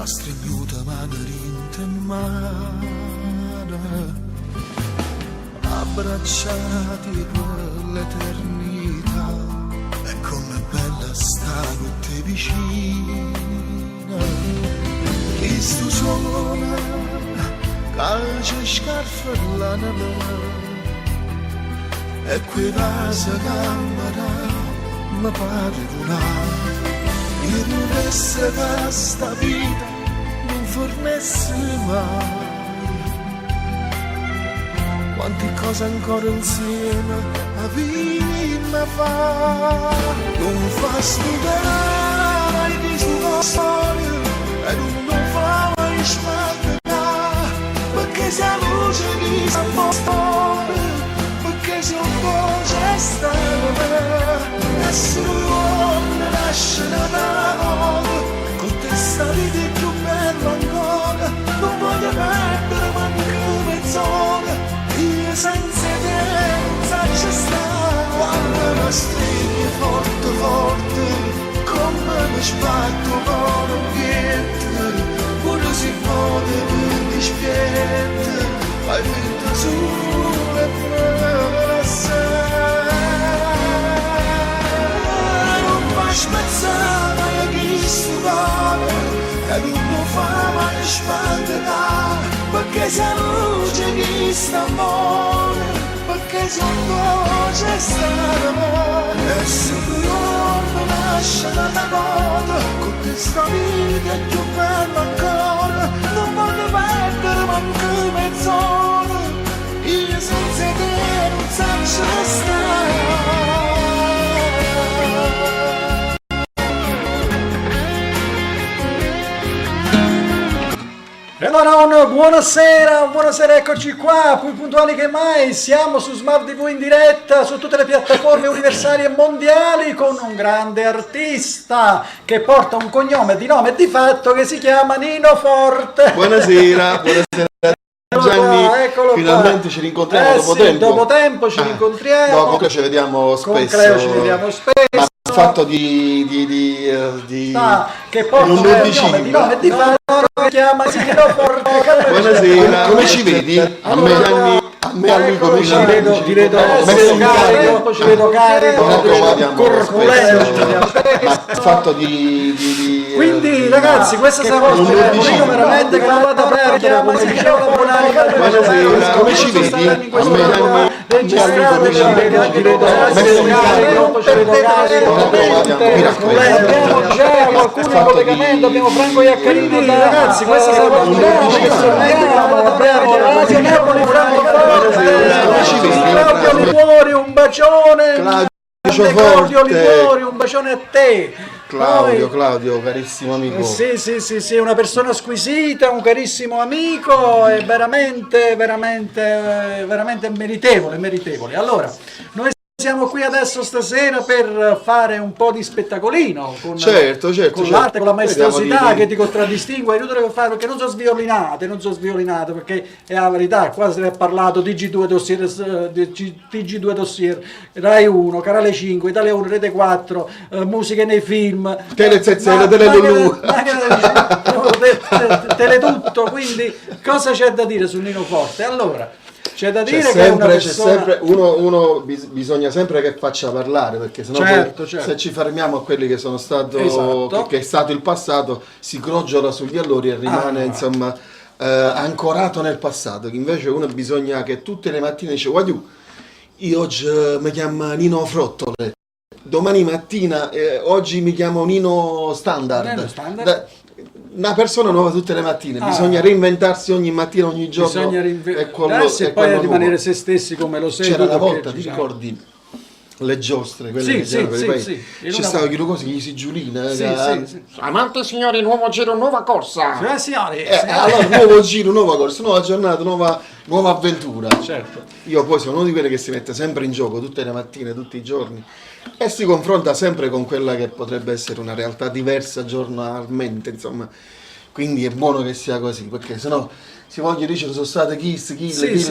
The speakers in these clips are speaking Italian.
ha stregnuta mano rinta in mano, abbracciati per l'eternità, e com'è bella sta con te vicina. Questo suona, calcia e scarfa la neve, e quei vasi camera mi pare volare. Io non resta che sta vita non fornesse mai. Quante cose ancora insieme a vita fa. Non fa stupare mai di sua storia, e non fa mai smaccare, perché se la luce di sta storia, perché se un po' c'è stata, nessuno uomo nasce da parola, con te sta vita è più bella ancora, non voglio perdere manco mezz'ora, io senza te non faccio stare, quando mi stringi forte forte, come mi sbatto con un piede, pure si può per dispiette, fai finta sulle presse. Spezzava e chi stupava, che non fa mai spaventare, perché se la luce chi sta amore, perché se un voce sta amore, e se tu non mi lascia dalla coda, con questa vita è più bella ancora, non voglio perdere manco mezz'ora, io senza te non saprei restare. E allora buonasera, eccoci qua, più puntuali che mai, siamo su Smart TV in diretta, su tutte le piattaforme universali e mondiali, con un grande artista che porta un cognome di nome e di fatto che si chiama Nino Forte. Buonasera Gianni, eccolo finalmente qua. ci rincontriamo dopo Sì, tempo. dopo tempo ci rincontriamo. No, comunque ci vediamo spesso. Con Cleo ci vediamo spesso. Ma il fatto di che porta non un lo cognome dici, di nome e di fatto che si chiama Nino Forte. Buonasera, come ci vedi? A me Gianni, a me a lui come ci vedi? Ti vedo carico, ci vedo carico, corpulento. Ma il fatto quindi ragazzi, questa sarà io veramente che non vado a perdere, come diceva la Bonanima. Buonasera, come ci vedi? A me Gianni, registrate, ci vedo abbiamo già qualcuno in collegamento, abbiamo Franco Iaccarino, ragazzi, questa sarà abbiamo Radio Napoli, Franco Claudio Liguori, un bacione. Claudio Liguori, un bacione a te. Claudio, carissimo amico. Sì, una persona squisita, un carissimo amico, e veramente meritevole. Allora, noi siamo qui adesso stasera per fare un po' di spettacolino con l'arte, con la maestosità che ti contraddistingue, è inutile che fare, perché non sono sviolinate, perché è la verità, qua se ne è parlato TG2 dossier, Rai 1, Canale 5, Italia 1, Rete 4, musiche nei film, Teletutto, quindi cosa c'è da dire su Nino Forte? Allora, c'è da dire che è una persona... bisogna sempre che faccia parlare, perché sennò certo. se ci fermiamo a quelli che sono stato esatto. che è stato il passato, si crogiola sugli allori e rimane insomma ancorato nel passato, che invece uno bisogna che tutte le mattine dice guarda, io oggi mi chiamo Nino Frottole, domani mattina oggi mi chiamo Nino Standard. Una persona nuova tutte le mattine, bisogna reinventarsi ogni mattina, ogni giorno. Bisogna reinventarsi e poi rimanere se stessi come lo sei. C'era una volta, ti ricordi? Le giostre, quelle sì. C'è stato chi lo cose, gli si giulina. Amanti signori, nuovo giro, nuova corsa. Allora, nuovo giro, nuova corsa, nuova giornata, nuova avventura. Certo. Io poi sono uno di quelli che si mette sempre in gioco tutte le mattine, tutti i giorni, e si confronta sempre con quella che potrebbe essere una realtà diversa giornalmente, insomma. Quindi è buono che sia così, perché sennò si vogliono dire sono state chi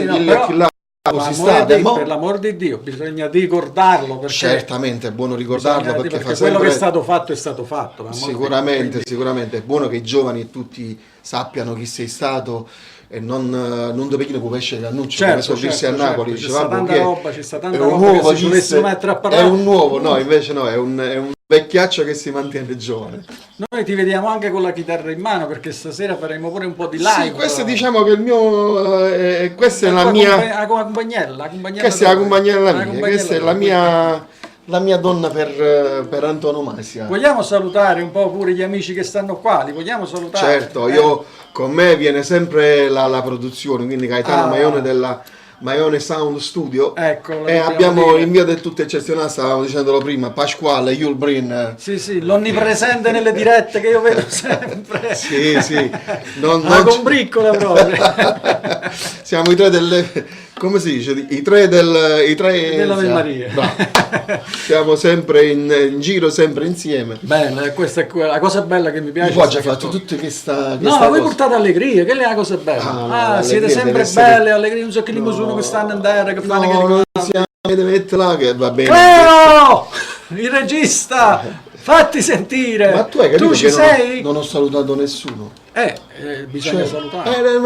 là. Per l'amor di Dio, bisogna ricordarlo. Perché Certamente è buono ricordarlo perché fa quello sempre... che è stato fatto è stato fatto. Sicuramente è buono che i giovani tutti sappiano chi sei stato e non dove può pesce l'annuncio come sorrirsi a Napoli. C'è sta tanta roba, c'è sta tanta roba che se ci dovessimo mettere a parlare. È un nuovo, no, invece no, è un vecchiaccio che si mantiene giovane. Noi ti vediamo anche con la chitarra in mano perché stasera faremo pure un po' di live. Sì, questo diciamo che il mio questa è la mia accompagnella. Questa è la compagnella mia, questa è la mia donna per antonomasia. Vogliamo salutare un po' pure gli amici che stanno qua, li vogliamo salutare? Certo, io con me viene sempre la produzione, quindi Gaetano Maione della Maione Sound Studio. Ecco, e abbiamo in via del tutto eccezionale, stavamo dicendolo prima, Pasquale Julbrin. Sì, l'onnipresente nelle dirette che io vedo sempre. Sì. La combriccola proprio. Siamo i tre delle... Come si dice? I tre dell'Ave Maria. Siamo sempre in giro, sempre insieme. Bene, questa è la cosa bella che mi piace. Poi già fatto tutte questa No, voi cosa. portate allegria, che è la cosa bella. Siete sempre belle, allegria, non so che limousine che stanno andando, che fanno non siamo di metterla che va bene. Cleo! Il regista! Fatti sentire! Ma tu hai capito tu ci che sei? non ho salutato nessuno. Bisogna salutare.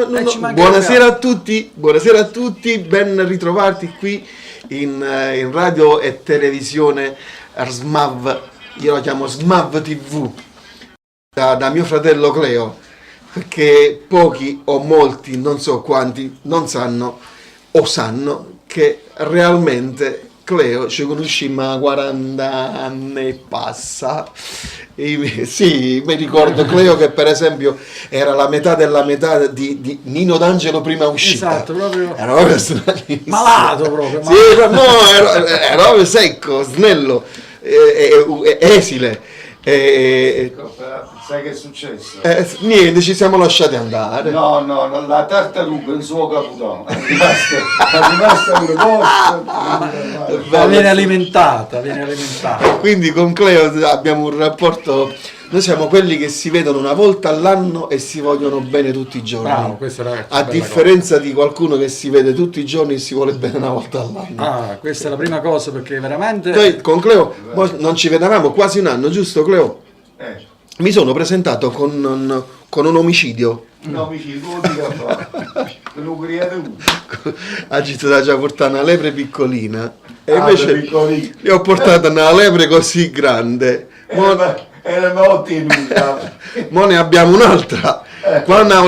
Buonasera a tutti, ben ritrovati qui in radio e televisione SMAV, io la chiamo SMAV TV, da mio fratello Cleo, perché pochi o molti, non so quanti, non sanno o sanno che realmente Cleo ci conoscimmo a 40 anni e passa. Sì, mi ricordo Cleo che per esempio era la metà della metà di Nino D'Angelo prima uscita. Esatto, proprio. Era proprio stranissimo. Malato proprio. Sì, no, era proprio secco, snello, esile. Sai che è successo? Niente, ci siamo lasciati andare. No, la tartaruga in suo capitano è rimasta un posto. Ma viene alimentata. Quindi con Cleo abbiamo un rapporto, noi siamo quelli che si vedono una volta all'anno e si vogliono bene tutti i giorni. Bravo, questa è a differenza di qualcuno che si vede tutti i giorni e si vuole bene una volta all'anno. Questa è la prima cosa perché veramente... Noi con Cleo non ci vedevamo quasi un anno, giusto Cleo? Mi sono presentato con un omicidio. Un omicidio, non Agito da già portare una lepre piccolina e invece gli ho portato una lepre così grande. Era ottenuta. Mo ne abbiamo un'altra. Quando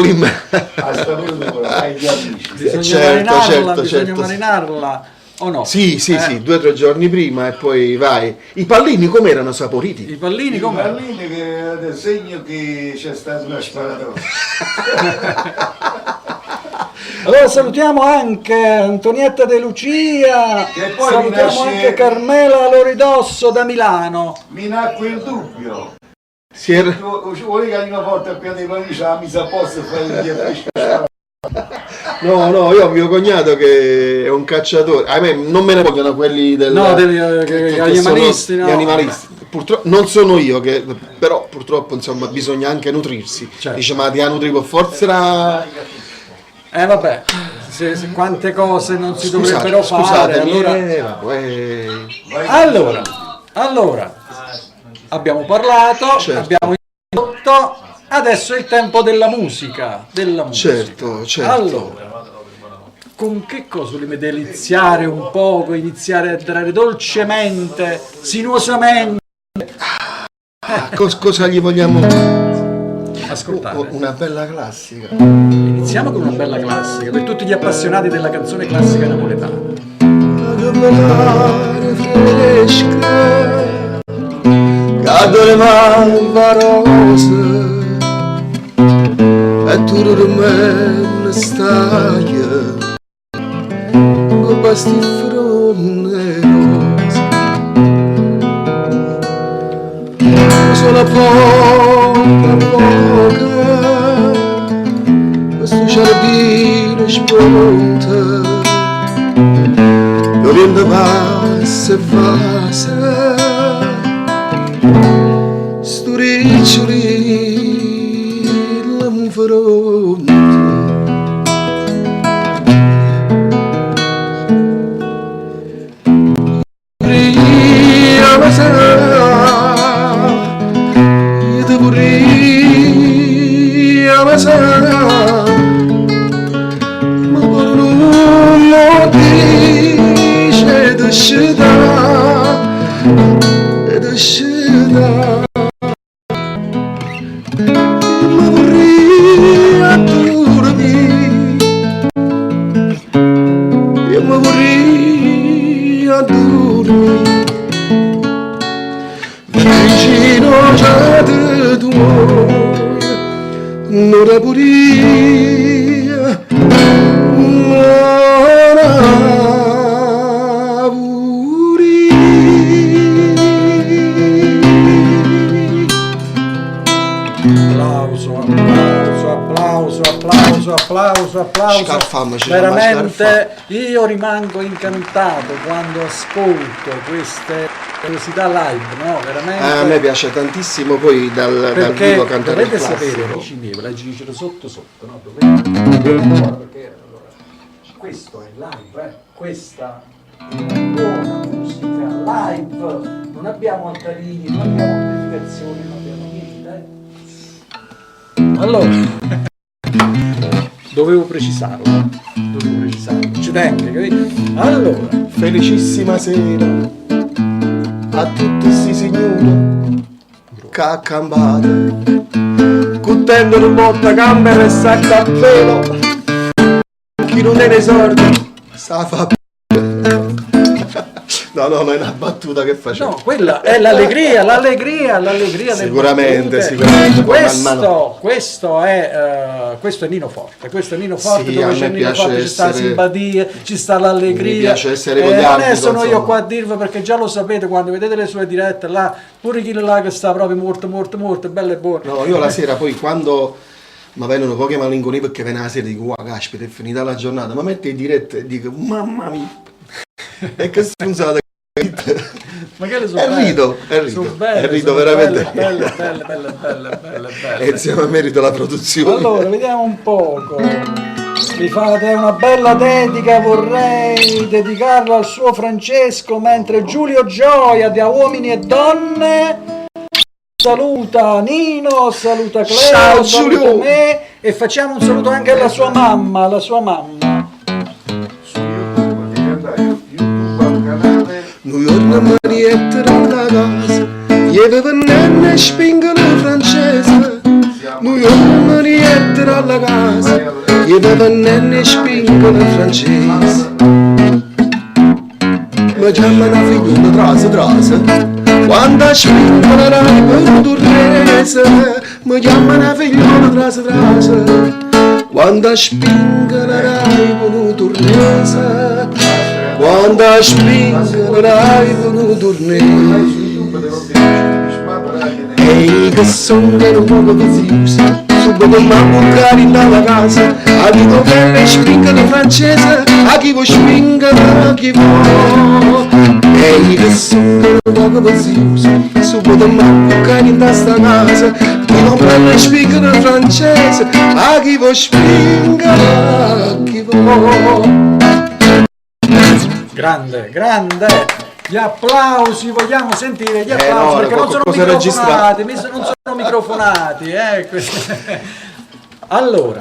Bisogna marinarla. O no? Sì, 2 o 3 giorni prima e poi vai. I pallini come erano saporiti? I pallini come? I pallini che è segno che c'è stata una sparatoria. Allora salutiamo anche Antonietta De Lucia, salutiamo anche Carmela Loridosso da Milano. Mi nacque il dubbio. Vuoi che una volta a piedi pallini la misa a posto e fare No, io ho mio cognato che è un cacciatore. A me non me ne vogliono quelli gli animalisti, gli animalisti. Purtroppo non sono io però purtroppo insomma bisogna anche nutrirsi. Certo. Dice ma ti ha nutrito forza. Vabbè, quante cose non si dovrebbero fare. Allora, abbiamo parlato, certo. Abbiamo introdotto. Adesso è il tempo della musica. Certo. Allora, con che cosa vogliamo deliziare un poco, iniziare a entrare dolcemente, sinuosamente? Cosa gli vogliamo ascoltare? Una bella classica. Iniziamo con una bella classica per tutti gli appassionati della canzone classica napoletana. Cado le malva rose e tu me stai con questi fronte rose sono poca questo giardino spunta dove passa e passa sto riccioli l'anfronte buria ma sarà, ma per non dice da scelta, da scelta. Ma vorrei dormire, io mi vorrei dormire vicino già di tuo, non la poria, non la Applauso. Veramente io rimango incantato quando ascolto queste curiosità live, no? Veramente. A me piace tantissimo poi dal vivo cantare il dovete sapere, classico. amici miei, ve la dicere sotto, no? Perché allora, questo è live, questa è una buona musica live, non abbiamo altarini, non abbiamo amplificazioni, non abbiamo niente. Allora, dovevo precisarlo, ci tengo, capito? Allora, Felicissima sera a tutti questi signori che accampate, cuttendo un botta camera e sacca a pelo, chi non è nei sordi sa fa no, non è una battuta che facevo. no, quella è l'allegria Sicuramente, del sicuramente. questo è Nino Forte, Sì, dove a c'è me Nino Forte, piace ci sta la essere- simpatia, ci sta l'allegria. Mi piace essere con gli non altri, sono io insomma. qua a dirvi, perché già lo sapete quando vedete le sue dirette là, pure chi là che sta proprio morto, bello e buono. No, io la sera poi quando mi vengono poche malinconie perché viene la sera dico, wow, caspita, è finita la giornata, ma metti in diretta e dico, mamma mia, e che stronzata. Ma che le sono E belle? rido, Sono belle, rido sono veramente. belle. E insieme a merito la produzione. Allora, vediamo un poco. Mi fate una bella dedica, vorrei dedicarla al suo Francesco, mentre Giulio Gioia di A Uomini e Donne saluta Nino, saluta Cleo, Ciao, saluta Giulio. me e facciamo un saluto anche alla sua mamma, Su YouTube, devi andare YouTube al canale. New York Marietta alla casa, lieve pennenne e spingono francese. New York Marietta alla casa, lieve pennenne e spingono francese. Mi chiamano una figliuola trasa, quando spingono la per turrese. Mi chiamano una figliuola trasa, quando spingono la per turrese. Quando spingono la per turrese. Ehi, che son che non poco confusa, subito mi bucare nella casa, a chi vuole che le spingono francese, a chi vuole spingono, a chi vuole. Ehi, che son che non poco confusa, subito mi bucare in questa casa, chi non prende spingono francese, a chi vuole spingono, a chi vuole. Grande. Gli applausi, vogliamo sentire gli applausi, no, perché non sono cosa microfonati, non sono microfonati, Allora,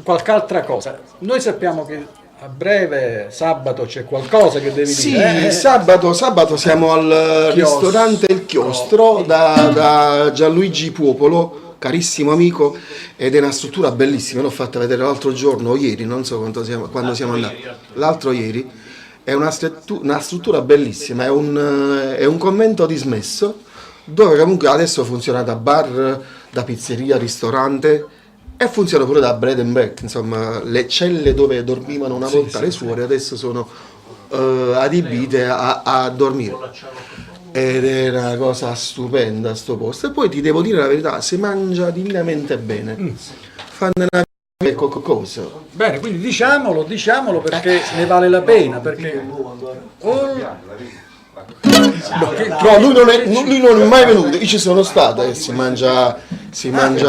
qualche altra cosa. Noi sappiamo che a breve, sabato, c'è qualcosa che devi Sì, dire. sabato siamo al ristorante Il Chiostro da Gianluigi Puopolo, carissimo amico, ed è una struttura bellissima. L'ho fatta vedere l'altro giorno, o ieri, non so quando siamo andati, l'altro ieri. È una struttura bellissima, è un convento dismesso, dove comunque adesso funziona da bar, da pizzeria, ristorante, e funziona pure da bread and back, insomma le celle dove dormivano una volta le suore adesso sono adibite a dormire. Ed è una cosa stupenda sto posto. E poi ti devo dire la verità, si mangia divinamente bene. Fanno una cosa. Bene, quindi diciamolo perché ne vale la pena, perché No, lui non è mai venuto, io ci sono stato e si mangia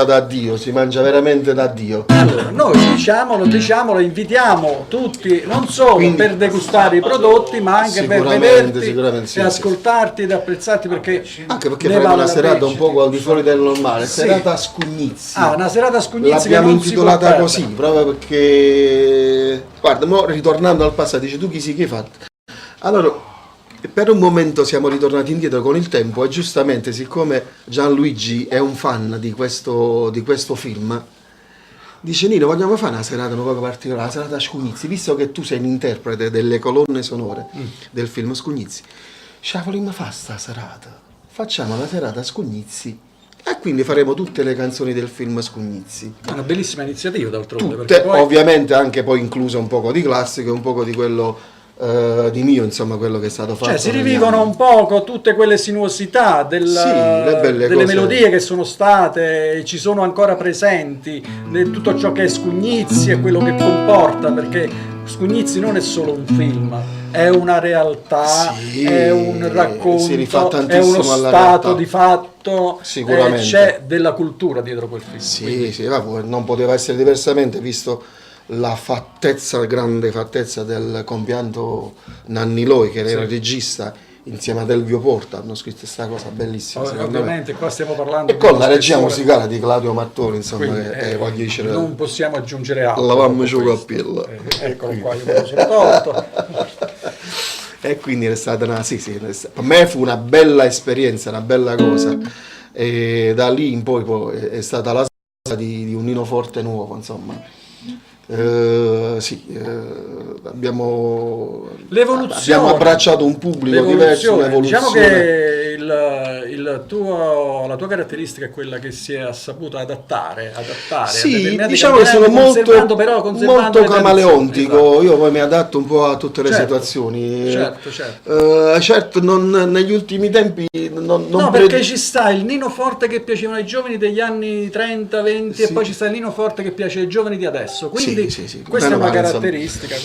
da Dio, si mangia veramente da Dio. Allora, noi diciamolo, invitiamo tutti, non solo per degustare i prodotti, ma anche per vederti sì, e ascoltarti ed apprezzarti, perché anche perché ne faremo vale una la serata pena. un po' al di fuori del normale, Sì. serata a Scugnizi. Una serata a Scugnizi L'abbiamo che non si può intitolata perdere. così, proprio perché, guarda, mo ritornando al passato, dice tu chi sei che hai fatto? Allora, per un momento siamo ritornati indietro con il tempo e giustamente, siccome Gianluigi è un fan di questo film, dice Nino, vogliamo fare una serata un po' particolare, una serata a Scugnizi, visto che tu sei l'interprete delle colonne sonore del film Scugnizi. Vogliamo fare sta serata? Facciamo la serata a Scugnizi e quindi faremo tutte le canzoni del film Scugnizi. È una bellissima iniziativa, d'altronde. Tutte, perché poi ovviamente anche poi incluso un poco di classico e un poco di quello di mio, insomma, quello che è stato fatto. cioè, si negli rivivono anni. un poco tutte quelle sinuosità le belle delle cose. melodie che sono state, ci sono ancora presenti, tutto ciò che è Scugnizi e quello che comporta, perché Scugnizi non è solo un film, è una realtà, Sì, è un racconto, si rifà è tantissimo uno alla stato realtà. di fatto, Sicuramente. c'è della cultura dietro quel film. Sì, vabbè, non poteva essere diversamente visto la fattezza, grande fattezza del compianto Nanni Loi, che era il regista, insieme ad Elvio Porta, hanno scritto questa cosa bellissima. secondo me. Ovviamente qua stiamo parlando E con di la uno regia spessore, musicale di Claudio Mattoni, insomma, quindi, che voglio dire, non possiamo aggiungere altro. lavammo dopo giù questo. cappella. Eccolo qua, io me lo sono tolto. E quindi è stata per me fu una bella esperienza, una bella cosa. E da lì in poi è stata la storia di un Nino Forte nuovo, insomma. Abbiamo abbracciato un pubblico diverso, un'evoluzione. Diciamo che la tua caratteristica è quella che si è saputa adattare a Sì, determinati diciamo che sono cambiamenti, molto conservando le camaleontico, tradizioni. io poi mi adatto un po' a tutte le Certo, situazioni. certo. Certo, negli ultimi tempi No, perché ci sta il Nino Forte che piaceva ai giovani degli anni 30, 20 e poi ci sta il Nino Forte che piace ai giovani di adesso. Quindi sì. questa è Meno una male, caratteristica.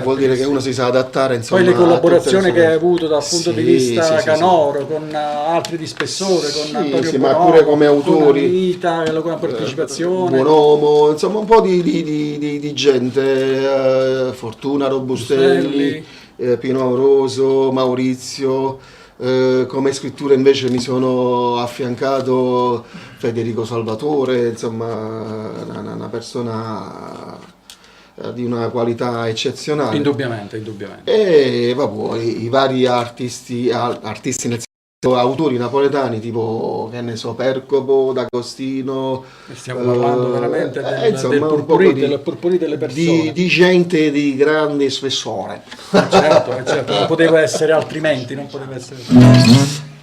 vuol dire che uno si sa adattare, insomma. Poi le a tutte collaborazioni che hai sue- avuto dal punto di vista canoro, con altri di spessore, con Antonio ma Bonomo, pure come autori. con Anita, con la partecipazione. Buonomo, insomma un po' di gente, Fortuna Robustelli, Pino Amoroso, Maurizio. Come scrittura invece mi sono affiancato Federico Salvatore, insomma una persona di una qualità eccezionale. Indubbiamente. E vabbè, i vari artisti nel senso autori napoletani tipo, che ne so, Percopo, D'Agostino. Stiamo parlando veramente insomma, del un po' purpurì delle persone. di gente di grande spessore. Certo, non poteva essere altrimenti, non poteva essere.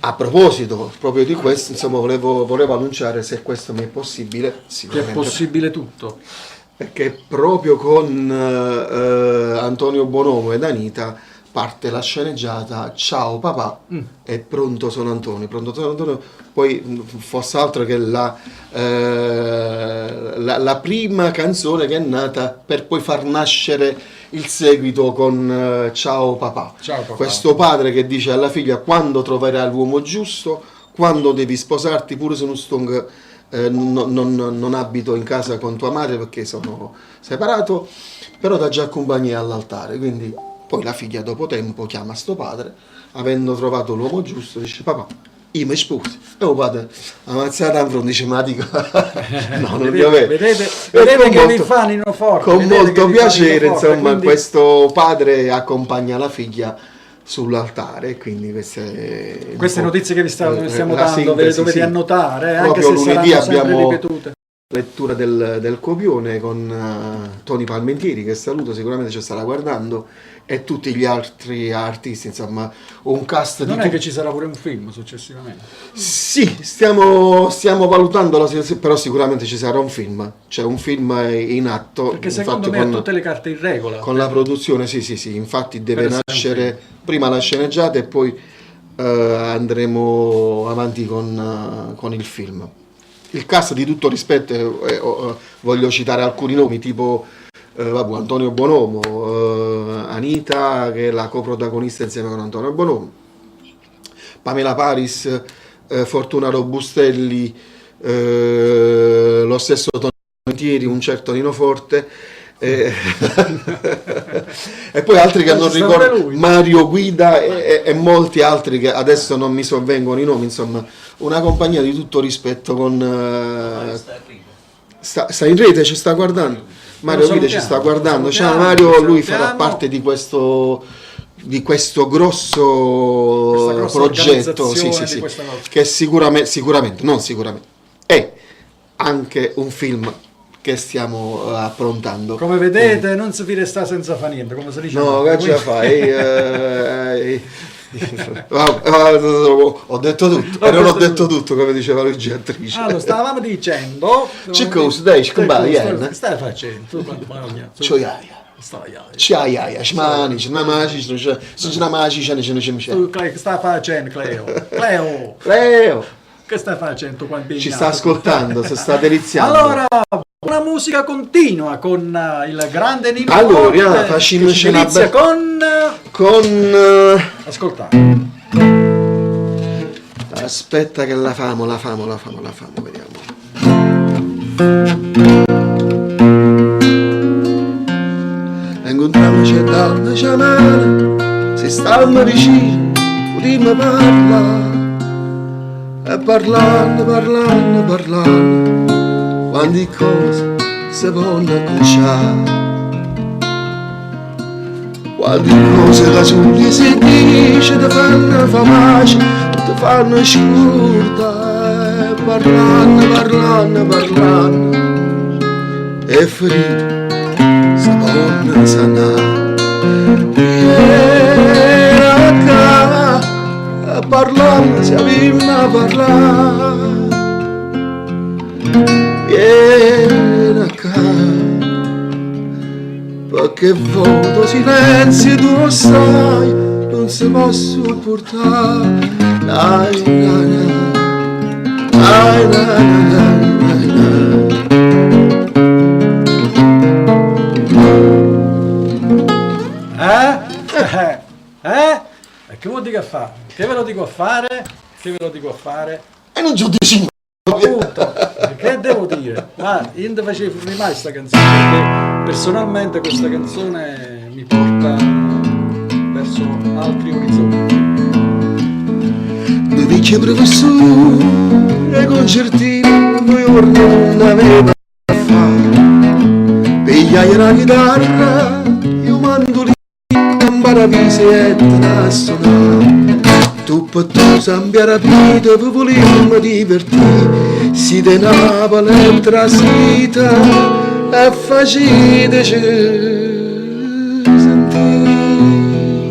A proposito proprio di questo, insomma, volevo annunciare, se questo mi è possibile, Che è sicuramente, possibile tutto. perché proprio con Antonio Bonomo ed Anita parte la sceneggiata Ciao papà e Pronto sono Antonio. Poi fosse altro che la prima canzone che è nata per poi far nascere il seguito con Ciao papà. Ciao papà. Questo padre che dice alla figlia: quando troverai l'uomo giusto, quando devi sposarti, pure se non abito in casa con tua madre perché sono separato, però da già compagnia all'altare. Quindi poi la figlia dopo tempo chiama sto padre, avendo trovato l'uomo giusto, dice: papà, io mi sposi. E il padre ammazzata in fronte, dice: ma dico no, non io vedo. Vedete con che molto- vi fa Nino Forte. con vedete molto che vi fa piacere, Nino Forte, insomma, quindi questo padre accompagna la figlia sull'altare, quindi queste notizie che vi stiamo la dando ve le sintesi, dovete sì. annotare, anche Proprio se lunedì saranno sempre abbiamo ripetute. lettura del copione con Tony Palmentieri, che saluto, sicuramente ci starà guardando, e tutti gli altri artisti, insomma, un cast di Non è tutti. che ci sarà pure un film successivamente. Sì, stiamo valutando la situazione, però sicuramente ci sarà un film, c'è un film in atto. Perché secondo me ha tutte le carte in regola. Con la produzione, sì, infatti deve Per nascere prima la sceneggiata e poi andremo avanti con il film. Il cast, di tutto rispetto, voglio citare alcuni nomi, tipo Antonio Bonomo, Anita, che è la coprotagonista insieme con Antonio Bonomo, Pamela Paris, Fortuna Robustelli, lo stesso Tony Tieri, un certo Nino Forte. E poi altri che non ricordo, Mario Guida e molti altri che adesso non mi sovvengono i nomi, insomma una compagnia di tutto rispetto con sta in rete, ci sta guardando, Mario Guida ci sta guardando, ciao Mario, lui farà parte di questo grosso progetto, sì, che sicuramente è anche un film che stiamo approntando. Come vedete non si sta senza fa niente, come si dice. No, che ce la fai? Ho detto tutto, e non ho detto tutto, come diceva Luigi Attrice. Allora, stavamo dicendo... Che cosa, dai, che stai facendo? C'hai, smanici, Che stai facendo, Cleo? Che stai facendo qua? Ci sta ascoltando, si sta deliziando. Allora, una musica continua con il grande Nino allora, Forte, facciamo scena con... Ascoltate. Aspetta che la famo, vediamo. Incontriamoci dalla giamana, si stanno vicini, potremmo parlare. E parlando, quante cose si possono acconciare, quante cose che sugli si dice ti fanno famace, ti fanno scurta, e parlando, e ferite si possono sanare. Parlando, si avvimma a parlare, vieni a casa, perché voto silenzio tu lo sai, non si può sopportare, dai, Che vuol dire a fare? Che ve lo dico a fare? E non giudici. Appunto, che devo dire? Ma io non facevo mai questa canzone, perché personalmente questa canzone mi porta verso altri orizzonti. Due vecchi professori e concertini, 2 giorni non aveva a fare, pigliai la chitarra, io mandolino, Paravisi e te la suonare, tu per tu cambiare vita, per volermi divertire, si tenava l'altra sita e faceteci sentire.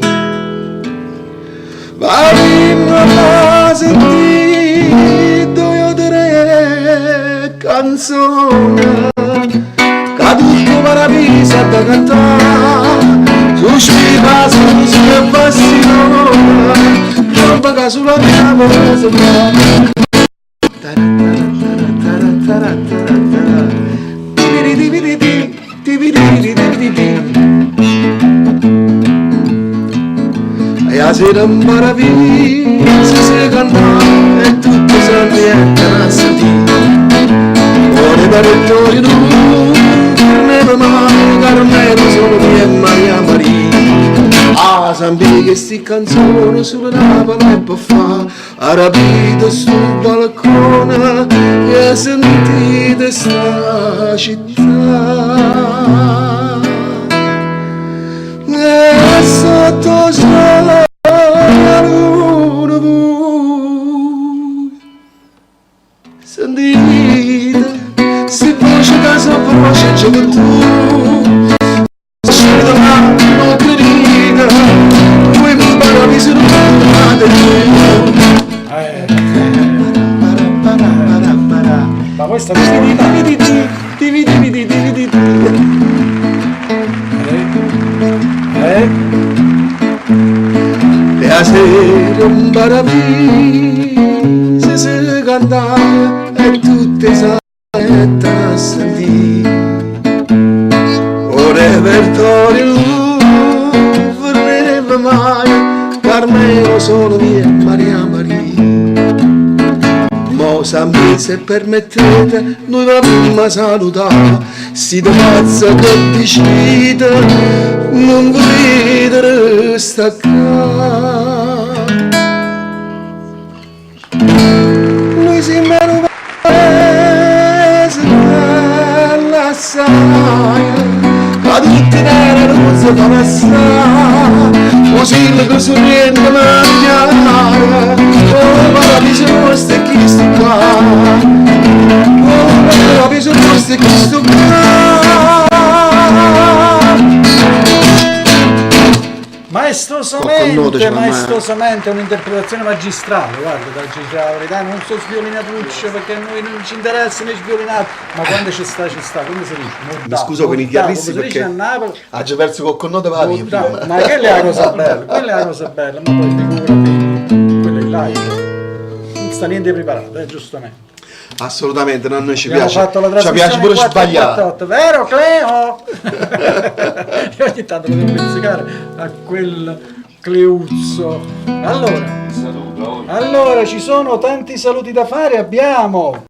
Vai a sentire 2 o 3 canzoni, che tutto Paravisi a da cantare. Sospira su che passione, non paga sulla mia voce. E a sera meraviglia si canta e tutto si ambienta a sentire. Cuore da rettori tu, Carmelo mai, Carmelo sono mia e Maria Maria. Ah, sambì che sti canzoni sulla Napoli e può fa, ha rapito sul balcone e sentite sta città. E sotto sola la luna voi, sentite, si voce che sopra gioventù, scende ma non credita, voi mi Paravisi non fate Ma questa e a sera un Paravisi si cantava e tutte salette a sentire. O repertorio non fermeremo mai, Carmelo solo mia e Maria Maria. Sempre se permettete, noi l'abbiamo a salutare, siete pazza che decide, non volete staccare. Noi siamo un paese della saia, a tutti la rosa fa passare, così che sorrende mangiare, oh paradiso sta chi sto qua, oh paradiso sta chi sto qua. Maestosamente, un'interpretazione magistrale, guarda, da la verità, non so sviolinatuccio perché a noi non ci interessa né sviolinare, ma quando ci sta, come si dice? Mi scuso con i chiaristi perché ha già perso col connoto va via prima. Ma quella è la cosa bella, ma poi figurati, quello è il live, non sta niente preparato, giustamente. Assolutamente, no, a noi ci Abbiamo piace, fatto la ci piace pure 4, sbagliare. 4, 8, vero Cleo? Io ogni tanto lo devo pizzicare a quel Cleuzzo. Allora, ci sono tanti saluti da fare, abbiamo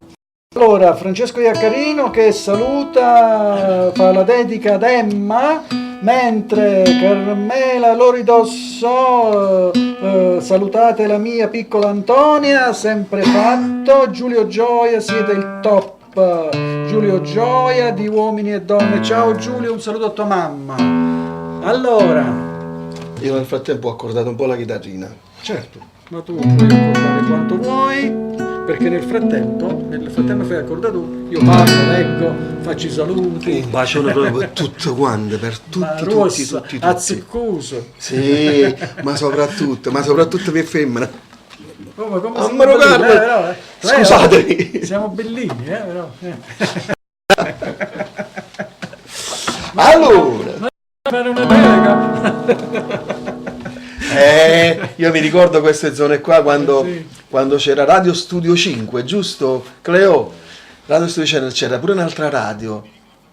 allora Francesco Iaccarino che saluta, fa la dedica ad Emma, mentre Carmela Loridosso salutate la mia piccola Antonia, sempre fatto. Giulio Gioia, siete il top. Giulio Gioia di Uomini e Donne, ciao Giulio, un saluto a tua mamma. Allora, io nel frattempo ho accordato un po' la chitarrina. certo, ma tu puoi accordare quanto vuoi, perché nel frattempo fai accordare tu, io parlo, leggo, faccio i saluti. Un bacione proprio per tutto quanto, per tutti. Azzeccuso. Sì, ma soprattutto per femmina. Oh, ma come Ah, siamo Mauro bellini, Carlo, però, scusatemi. Siamo bellini, però. Allora, Fare una delega. io mi ricordo queste zone qua quando, Sì. quando c'era Radio Studio 5, giusto Cleo? Radio Studio 5 c'era pure un'altra radio.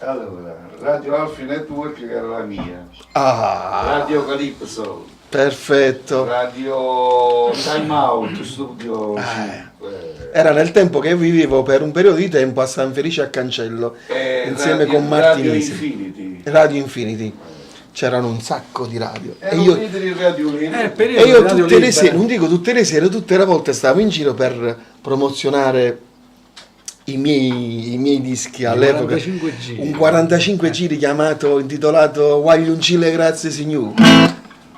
Allora, Radio Alfi Network che era la mia, Ah, Radio Calypso, perfetto. Radio Time Out, Studio 5, Era nel tempo che vivevo per un periodo di tempo a San Felice a Cancello, insieme con Martinisi. Radio Infinity. Radio Infinity. C'erano un sacco di radio. E io Radio Libero. E io tutte le sere, non dico tutte le sere, tutte le volte stavo in giro per promozionare i miei dischi all'epoca. 45 giri. Un 45 giri intitolato Voglio un Cile grazie signore.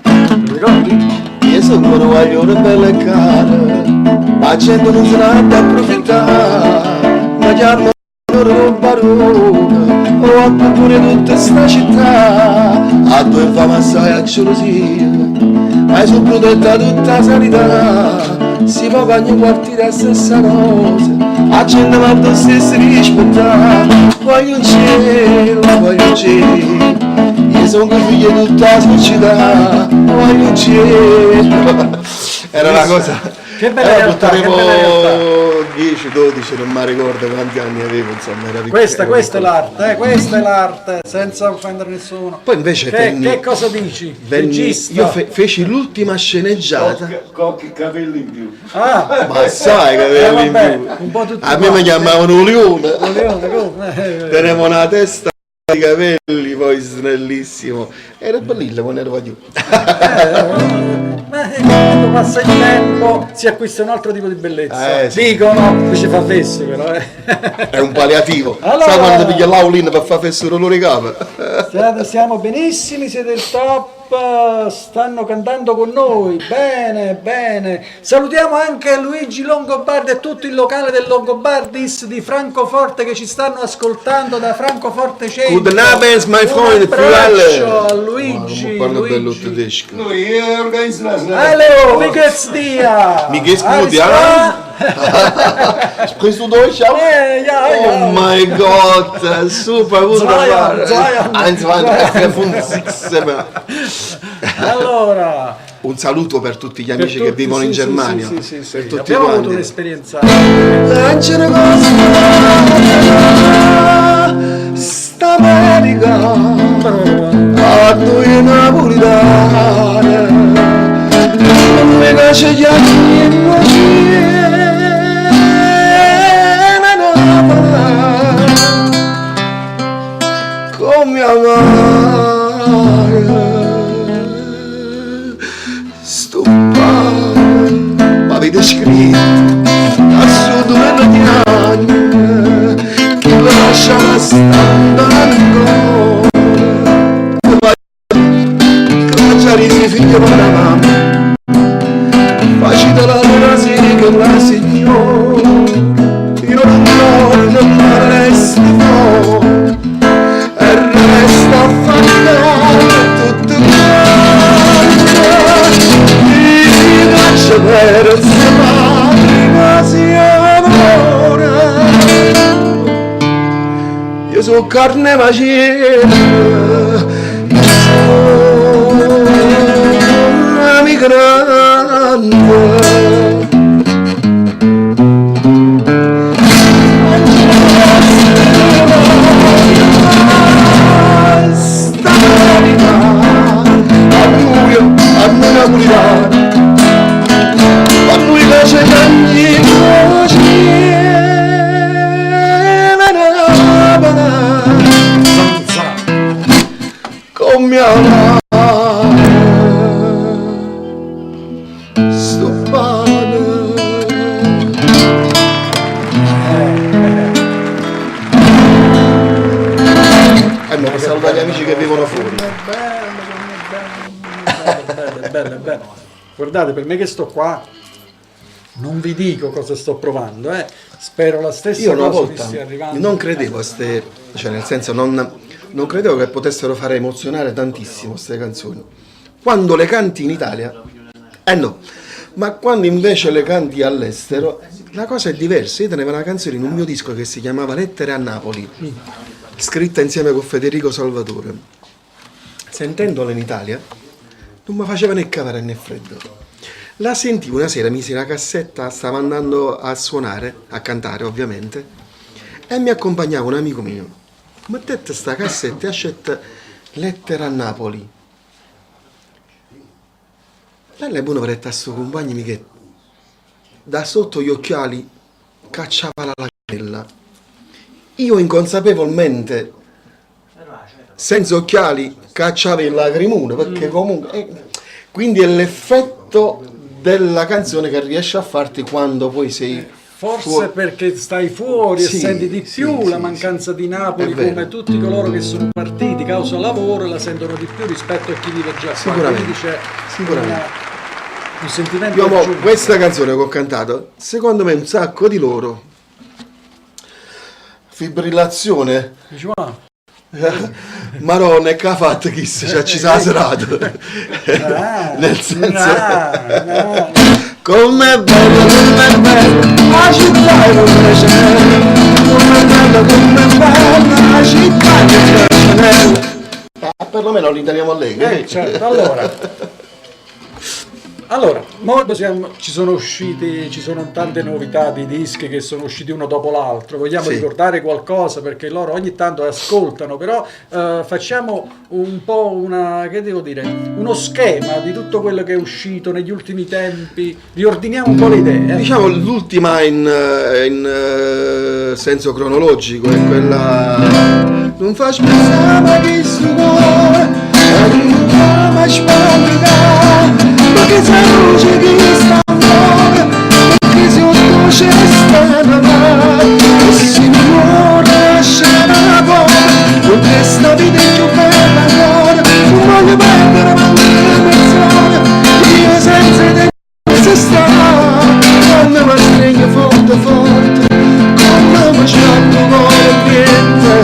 Ti ricordi? Io sono un guaglione belle e care, la gente non se ne ha da approfittare, ma chiamano loro barone, o a pure tutta sta città, a due fama assai a gelosia, ma è soprattutto tutta sanità, si fa ogni quartiere la stessa cosa, la gente va da stessa rispettare, voglio un cielo, io sono figlio di tutta la società, voglio un cielo. Era una cosa. Che bella realtà, che bella realtà. 10, 12, non mi ricordo quanti anni avevo, insomma, era Questa è l'arte, senza offendere nessuno. Poi invece che cosa dici? Regista. io feci l'ultima sceneggiata. Cocchi capelli in più. Ah, Ma sai capelli in vabbè, più. un po' tutti A me mi quanti. chiamavano Leone. come? Tenevo una testa di capelli, poi snellissimo. Era bellino quando ero giù. Ma quando passa il tempo si acquista un altro tipo di bellezza. Sì. Dicono, ci fa fesso però. È un palliativo. Allora- Sai quando piglia l'aulina per far fessuro loro capo? Siamo benissimi, siete il top, stanno cantando con noi, bene. Salutiamo anche Luigi Longobardi e tutto il locale del Longobardis di Francoforte che ci stanno ascoltando da Francoforte Centro. Good Abend, my Un friend, abbraccio a Frielle. Luigi. Parlo bello Luigi. tedesco. Noi organizziamo Hallo, wie geht's dir? Mi geht's gut, Alles ja? klar? Sprichst du Deutsch auch? Ja. Oh mein Gott, super, wunderbar. 1, 2, 3, 4, 5, 6, 7. Allora, Un saluto per tutti gli per amici che tutti, vivono in sì, Germania. sì. Per tutti Abbiamo avuto quanti. un'esperienza. Leggere cose sta America a noi napolitane non mi piace gli anni stando ancora. Clacciarisi figlio per la mamma, facile la luna si che la signora, io non resti fuori, e resta a fare tutto quanto, mi faccio per ma si amore. Io sono carne macina, sono migrante. Stabilità, a buio, a napolitano, a lui la c'è ogni voce. Come amare sto pane. Ma salutare gli amici che vivono fuori. Bello. Guardate, per me che sto qua, non vi dico cosa sto provando, spero la stessa Io una cosa mi volta stia arrivando. non credevo a ste, cioè nel senso non credevo che potessero fare emozionare tantissimo queste canzoni. Quando le canti in Italia, no, ma quando invece le canti all'estero, la cosa è diversa. Io tenevo una canzone in un mio disco che si chiamava Lettere a Napoli, scritta insieme con Federico Salvatore. Sentendola in Italia, non mi faceva né cavare né freddo. La sentivo una sera, misi la cassetta, stava andando a suonare, a cantare ovviamente, e mi accompagnava un amico mio. Mettete sta cassetta e accetta Lettere a Napoli. Lei è buono per a sto compagno che da sotto gli occhiali cacciava la lacrimella. Io inconsapevolmente, senza occhiali, cacciavo il lacrimone, perché comunque... quindi è l'effetto della canzone che riesce a farti quando poi sei... Forse fuori. perché stai fuori Sì, e senti di più sì, la sì, mancanza di Napoli, È vero. come tutti coloro che sono partiti causa lavoro la sentono di più rispetto a chi vive già qua. Sicuramente, Quindi c'è sicuramente. un sentimento Io mo, aggiunto. questa canzone che ho cantato, secondo me un sacco di loro, fibrillazione, Dici, "Ah, marone che ha fatto chi ci sa serata, nel senso, no. com'è bella, la città è come Chanel, com'è bella, la città è come Chanel. Perlomeno li teniamo a lei. Certo, allora, ci sono tante novità di dischi che sono usciti uno dopo l'altro. Vogliamo Sì. ricordare qualcosa perché loro ogni tanto ascoltano, però facciamo un po' uno schema di tutto quello che è uscito negli ultimi tempi, riordiniamo un po' le idee. Diciamo l'ultima in senso cronologico è quella non faccio pensare che sto cuore non mi spaventare perché sei luce che sta fuori perché se non c'è sta e se mi muore lasciare fuori con questa vita è più bella ancora non voglio perdere una persona io senza te se sta quando mi stringe forte come mi scappo con l'ambiente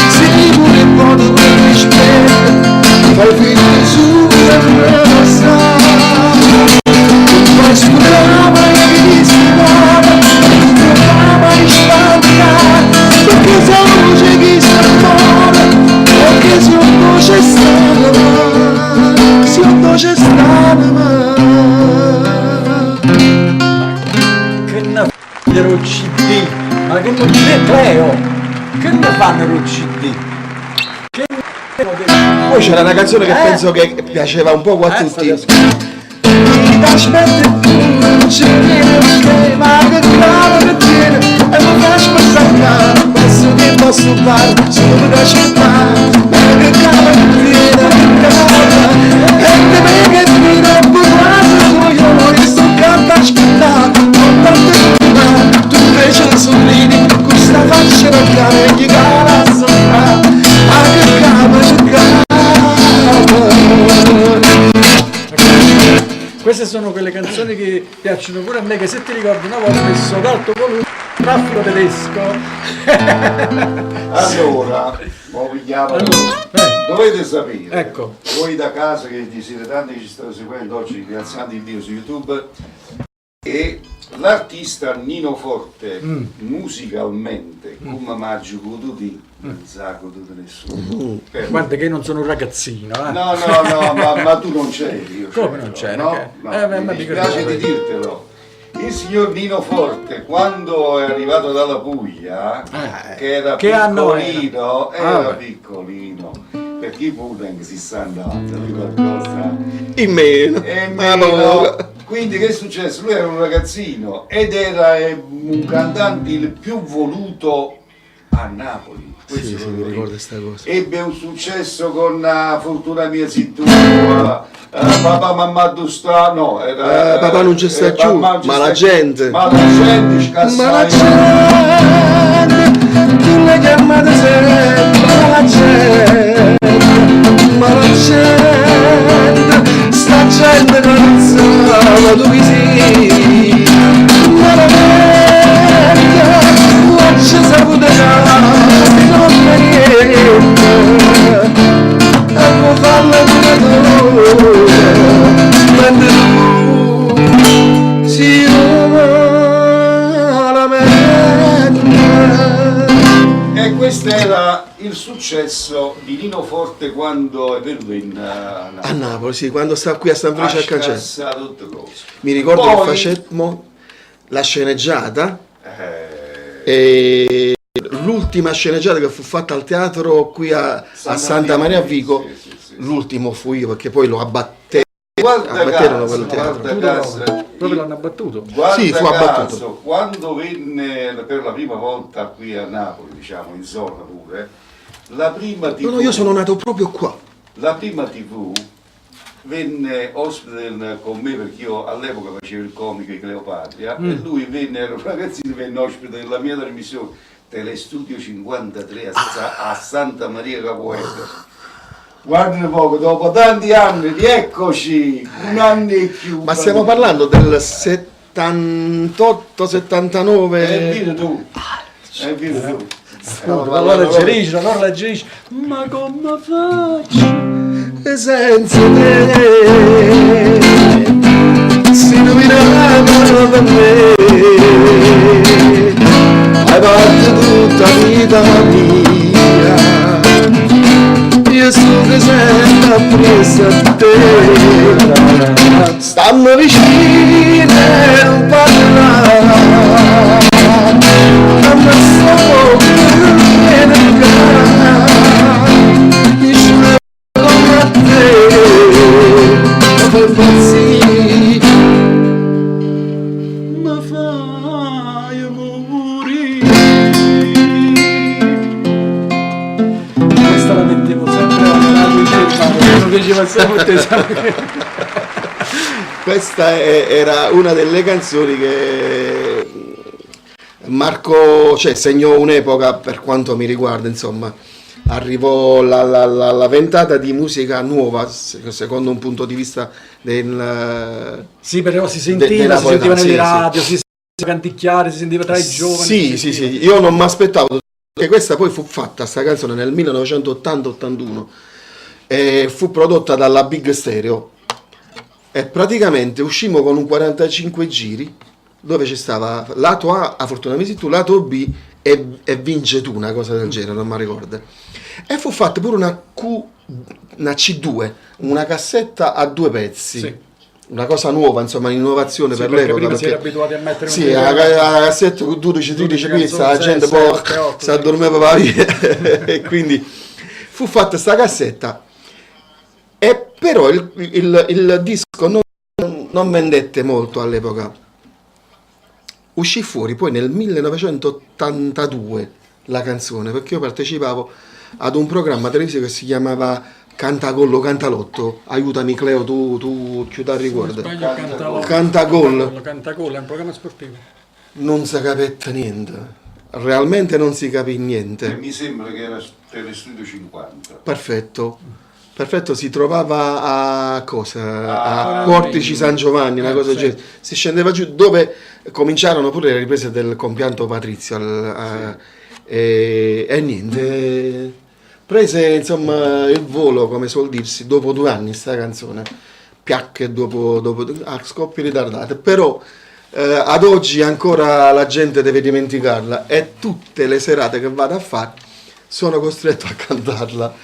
se pure poco mi rispetto fai finta su e me sta non fai scusare che ti scrivava non fai mai spaventare perché sei luce che sta fuori perché se non c'è stata se non c'è stata Che ne fanno il CD? Ma che non c'è Cleo? Che ne fanno il CD? poi c'era una canzone che penso che piaceva un po' a tutti state aspetta non c'è niente ma che claro che tiene e non faccio passare questo che posso fare solo per accettare ma che claro che tiene e te me che fino a buonare io sto canto aspettato non tanto tu invece sorridi con sta faccia da cane che cara queste sono quelle canzoni che piacciono pure a me, che se ti ricordi una volta ho messo ad alto volume traffico tedesco. Allora, mo pigliamo. Dovete sapere, Ecco. voi da casa che siete tanti che ci state seguendo oggi, ringraziando il Dio su YouTube, e l'artista Nino Forte musicalmente come Maggio Cududi non sa Cududi nessuno. Guarda che io non sono un ragazzino, eh. No, ma tu non c'eri. Io Come c'ero, non c'eri? No, Che- no, ma mi dico dispiace di di dirtelo. Il signor Nino Forte, quando è arrivato dalla Puglia, che era Che anno era? piccolino, era piccolino, perché i Puden si sta andando di qualcosa. In meno. E Ma meno. Quindi che è successo? Lui era un ragazzino ed era un cantante il più voluto a Napoli. Questo Sì, lo mi dico. ricordo questa cosa. Ebbe un successo con Fortuna mia sittua, papà mamma tu sta, no, era, Papà non ci sta giù, mamma ci ma sta la giù. gente. Ma la gente Ma la scassa. gente, tu le chiamate sempre, ma la gente, sta gente che non sa dove sei, ma la gente, non ci saputo non niente, e può farlo pure tu, mentre tu si la E questo era il successo di Nino Forte quando è venuto a Napoli, sì, quando stavo qui a San Felice al Cancello. scassa tutte cose. Mi ricordo Poi- che facemmo la sceneggiata Eh, e l'ultima sceneggiata che fu fatta al teatro qui a Santa Maria a Vico, sì, sì. l'ultimo fu io perché poi lo abbatterono Guarda abbatterono caso, quel teatro. guarda caso, Proprio l'hanno abbattuto. guarda Sì, fu caso, abbattuto. quando venne per la prima volta qui a Napoli, diciamo in zona pure, la prima TV, No, io sono nato proprio qua. la prima TV venne ospite con me perché io all'epoca facevo il comico di Cleopatria e lui venne, era un ragazzino, venne ospite della mia trasmissione Telestudio 53 a Santa Maria Capoeira. Guarda poco, dopo tanti anni, rieccoci, un anno e più. Ma stiamo parlando del 78, È 79. vero tu. È vero tu. Allora leggerisce, allora leggerisce. Ma come faccio? Senza te si illuminavano per me, hai fatto tutta la vita mia, io sono sempre appresso a te, stanno vicine e non parlare, non so più nel ma fai morire. Questa la mettevo sempre alla radio in firma, non piaceva sempre. Questa era una delle canzoni che marcò, cioè segnò un'epoca per quanto mi riguarda, insomma. Arrivò la ventata di musica nuova, secondo un punto di vista del... Sì, però si dei sentiva, si sentiva napoletani, nelle sì, radio, si sentiva canticchiare, si sentiva tra i giovani. Sì, si sì, sentiva. sì, io non mi aspettavo che questa poi fu fatta, sta canzone nel 1980-81 e fu prodotta dalla Big Stereo e praticamente uscimmo con un 45 giri dove ci stava lato A Fortuna Misi tu, lato B e Vince tu, una cosa del genere, non mi ricordo. E fu fatta pure una C2, una cassetta a due pezzi. Sì. Una cosa nuova, insomma, un'innovazione Sì, per perché l'epoca. prima si era abituati a mettere un sì, video- la cassetta con 12-13 pizza, la gente canzoni, poi 7, 8, si addormeva via. E quindi fu fatta questa cassetta. E però il disco non vendette molto all'epoca. Uscì fuori poi nel 1982 la canzone, perché io partecipavo ad un programma televisivo che si chiamava Cantagollo Cantalotto. Aiutami Cleo, tu chiudi il ricordo. Cantagol. Cantagol è un programma sportivo. Non si capette niente, realmente non si capì niente. Mi sembra che era per Studio 50. Perfetto. Perfetto, si trovava a Ah, a Portici San Giovanni, una cosa del sì. genere. Si scendeva giù dove cominciarono pure le riprese del compianto Patrizio e niente. Prese insomma il volo, come suol dirsi, dopo 2 anni sta canzone. Piacque a scoppi ritardati, però ad oggi ancora la gente deve dimenticarla e tutte le serate che vado a fare sono costretto a cantarla.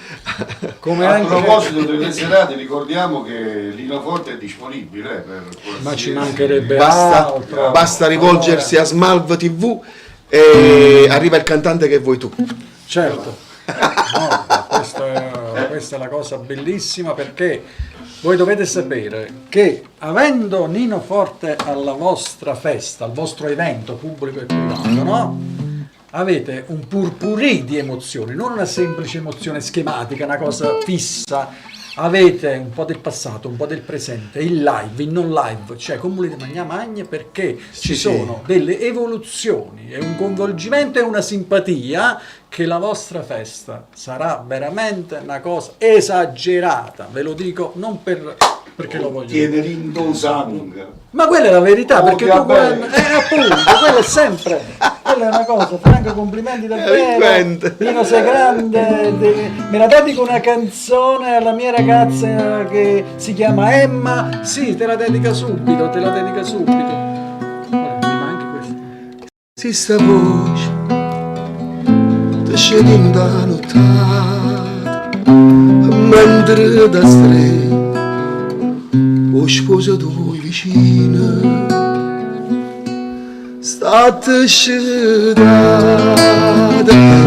Come A anche... proposito delle serate, ricordiamo che Lino Forte è disponibile per Ma ci qualsiasi- mancherebbe Basta, altro. basta rivolgersi a Smalv TV e arriva il cantante che vuoi tu. Certo, no, questa è la cosa bellissima, perché voi dovete sapere che avendo Nino Forte alla vostra festa, al vostro evento pubblico e privato, no? Avete un purpurì di emozioni, non una semplice emozione schematica, una cosa fissa. Avete un po' del passato, un po' del presente, il live, il non live, cioè comune di magna magna, perché ci sono delle evoluzioni e un coinvolgimento e una simpatia che la vostra festa sarà veramente una cosa esagerata, ve lo dico non perché lo voglio dire. Tiene l'indosang. Ma quella è la verità, perché tu vabbè. appunto, quella è sempre, quella è una cosa, Franco, complimenti davvero, Eloquente. Nino sei grande, me la dedico una canzone alla mia ragazza che si chiama Emma, sì, te la dedica subito, Guarda, mi manca questo. Si sta voce ti scende da nottata mentre da stretto o sposa tu vicina state scegliata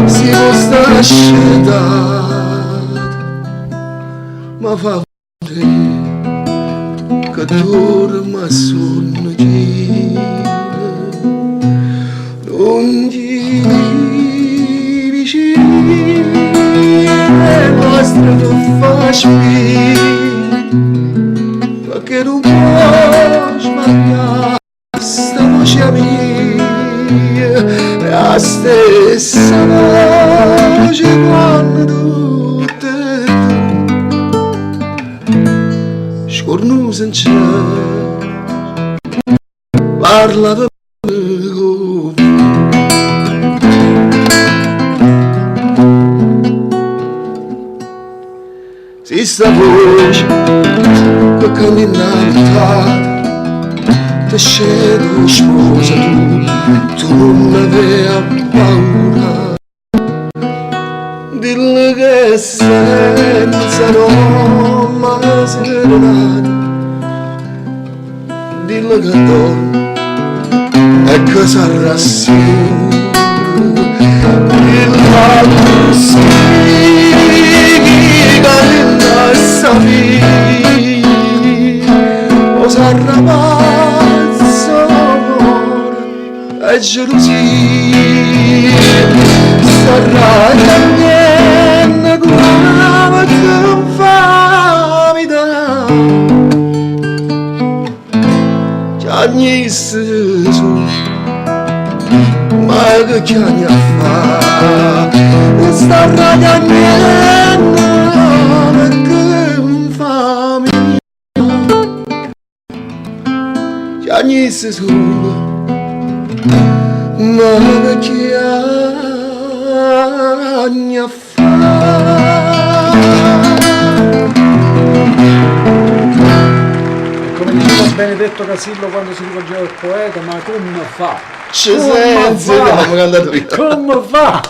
si può sta scegliata ma fa vedere che dorma sonnigina non gli vicini è nostra che fa spina che non può sbagliare sta voce mia è la stessa voce quando tutte scornusa in cielo parla per me come si sta voce che cammina lontana ti scedo sposa tu non avevi paura dillo che senza nome serenata dillo che dormo e che sarà sicuro dillo sì o sarà pazzo e gelosia sarà cambiando come che fa vita chiagni su ma che chiagni a fa sarà cambiando ogni solo ma che anni a fa Come diceva Benedetto Casillo quando si rivolgeva al poeta, ma come fa? ci senza abbiamo cantato via Come fa?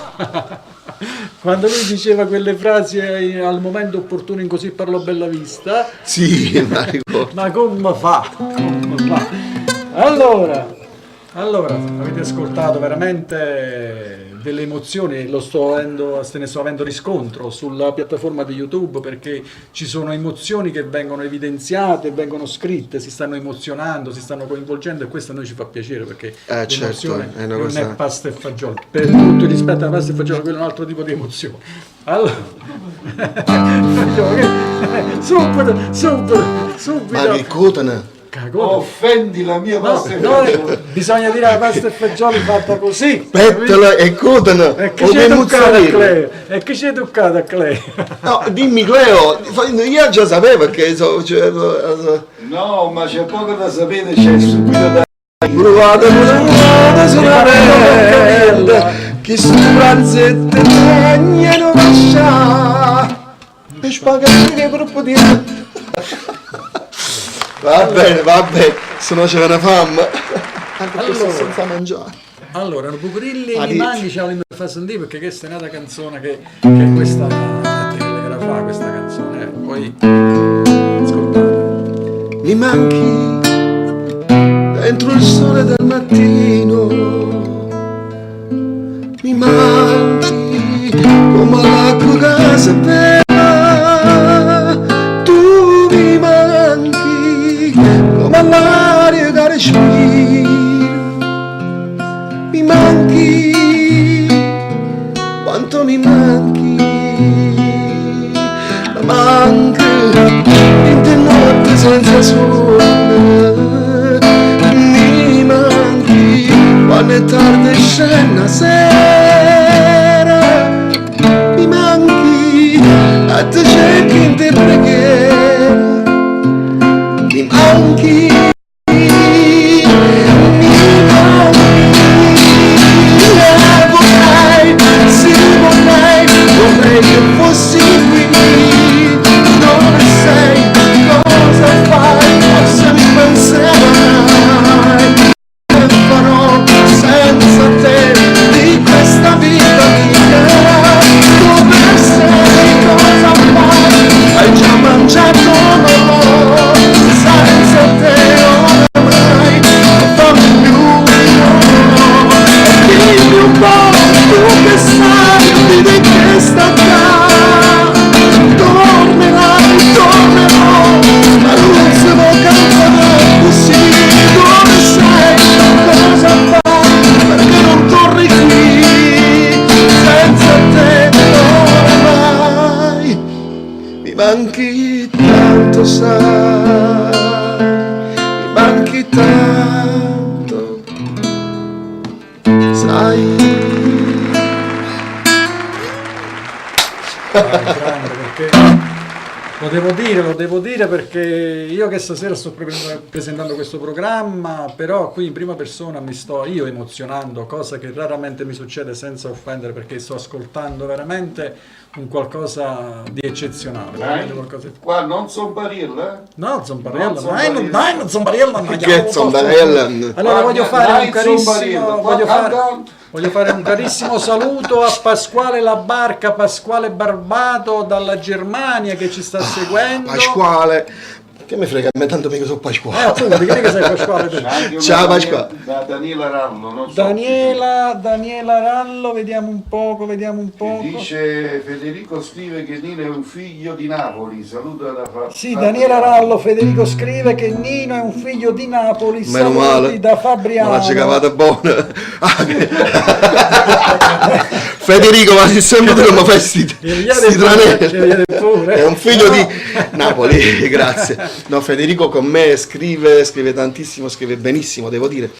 Quando lui diceva quelle frasi al momento opportuno in Così parlò Bellavista, sì ma ricordo ma come fa? Come fa? Allora, avete ascoltato veramente delle emozioni, se ne sto avendo riscontro sulla piattaforma di YouTube, perché ci sono emozioni che vengono evidenziate, vengono scritte, si stanno emozionando, si stanno coinvolgendo, e questo a noi ci fa piacere, perché l'emozione certo, è una non cosa- è pasta e fagioli, per tutto il rispetto alla pasta e fagioli, quello è un altro tipo di emozione. Allora, subito, ma che cotana Cagone. offendi la mia No, pasta e no, fagioli. bisogna dire la pasta e fagioli fatta così. Pettola e cotano, E chi o ci è che toccato a mozzarella. Cleo? E chi ci è toccato a Cleo? No, dimmi Cleo, io già sapevo che No, ma c'è poco da sapere, c'è subito da... provate sulla merda, che su pranzette tagliano lascia, e spaghetti che troppo di... Va bene, se no c'è una fame. Anche questo senza mangiare. Allora, Pucurilli Ah, mi dici. manchi ce la fa sentire perché questa è un'altra canzone che questa che la fa questa canzone. Poi ascoltate. Mi manchi dentro il sole del mattino, mi manchi come l'acqua che si beve, tu mi manchi come l'aria che respiro, mi manchi quanto mi manchi, ma manca in notte senza sole, mi manchi quando è tardi e scende la sera, mi manchi a te cerchi in te preghiera, mi manchi, vorrei che fossi qui, dove sei, cosa fai, se mi penserai, che farò senza te di questa vita mia, dove sei, cosa fai, hai già mangiato no, senza te oramai, non fammi più no, e dimmi un po', tu che sai di che sta qua, tornerai, tornerò, ma non si può cantare così, dove sei, cosa fai, perché non torni qui, senza te oramai, mi manchi tanto sai, mi manchi tanto, sai. Grande, perché lo devo dire perché io che stasera sto presentando questo programma, però qui in prima persona mi sto io emozionando, cosa che raramente mi succede senza offendere, perché sto ascoltando veramente un qualcosa di eccezionale. veramente qualcosa di- Qua non sono barilla, No, Zombarella, Non Zombarella. dai, non Zombarella, ma Che Zombarella? Allora voglio fare un carissimo, Zombarella. voglio fare un carissimo saluto a Pasquale La Barca, Pasquale Barbato dalla Germania che ci sta seguendo. Pasquale, che mi frega, a me tanto mica sono Pasquale. Appunto, di che sei Pasquale tu? C'è anche una Ciao, Pasqua. Da Daniela Rallo, non so. Daniela Rallo, vediamo un poco. Dice Federico scrive che Nino è un figlio di Napoli, saluta da Sì, Daniela Rallo, Federico scrive che Nino è un figlio di Napoli, Meno saluti male, da Fabriano. ma la cavata buona. Federico, ma sei sempre tu che mi fai sti tranelli. pure. È un figlio di Napoli, grazie. No, Federico con me scrive tantissimo, scrive benissimo, devo dire.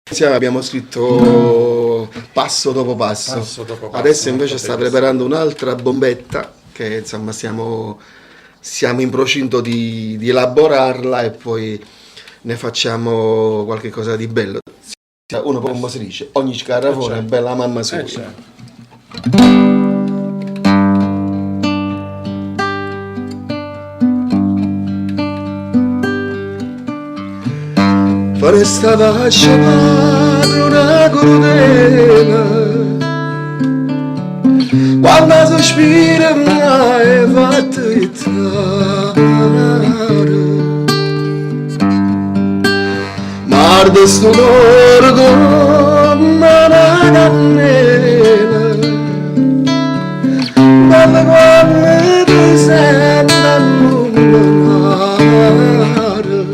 Insieme abbiamo scritto passo dopo passo. Passo dopo passo, Adesso invece molto sta bene. preparando un'altra bombetta che insomma siamo in procinto di elaborarla e poi ne facciamo qualche cosa di bello. Uno come si dice, ogni scarafone è bella mamma sua. Certo. Foresta faccia padrona crudele, quando sospira mi hai fatto entrare. Marda sto cuore come una cannella, quando ti sento allontanare.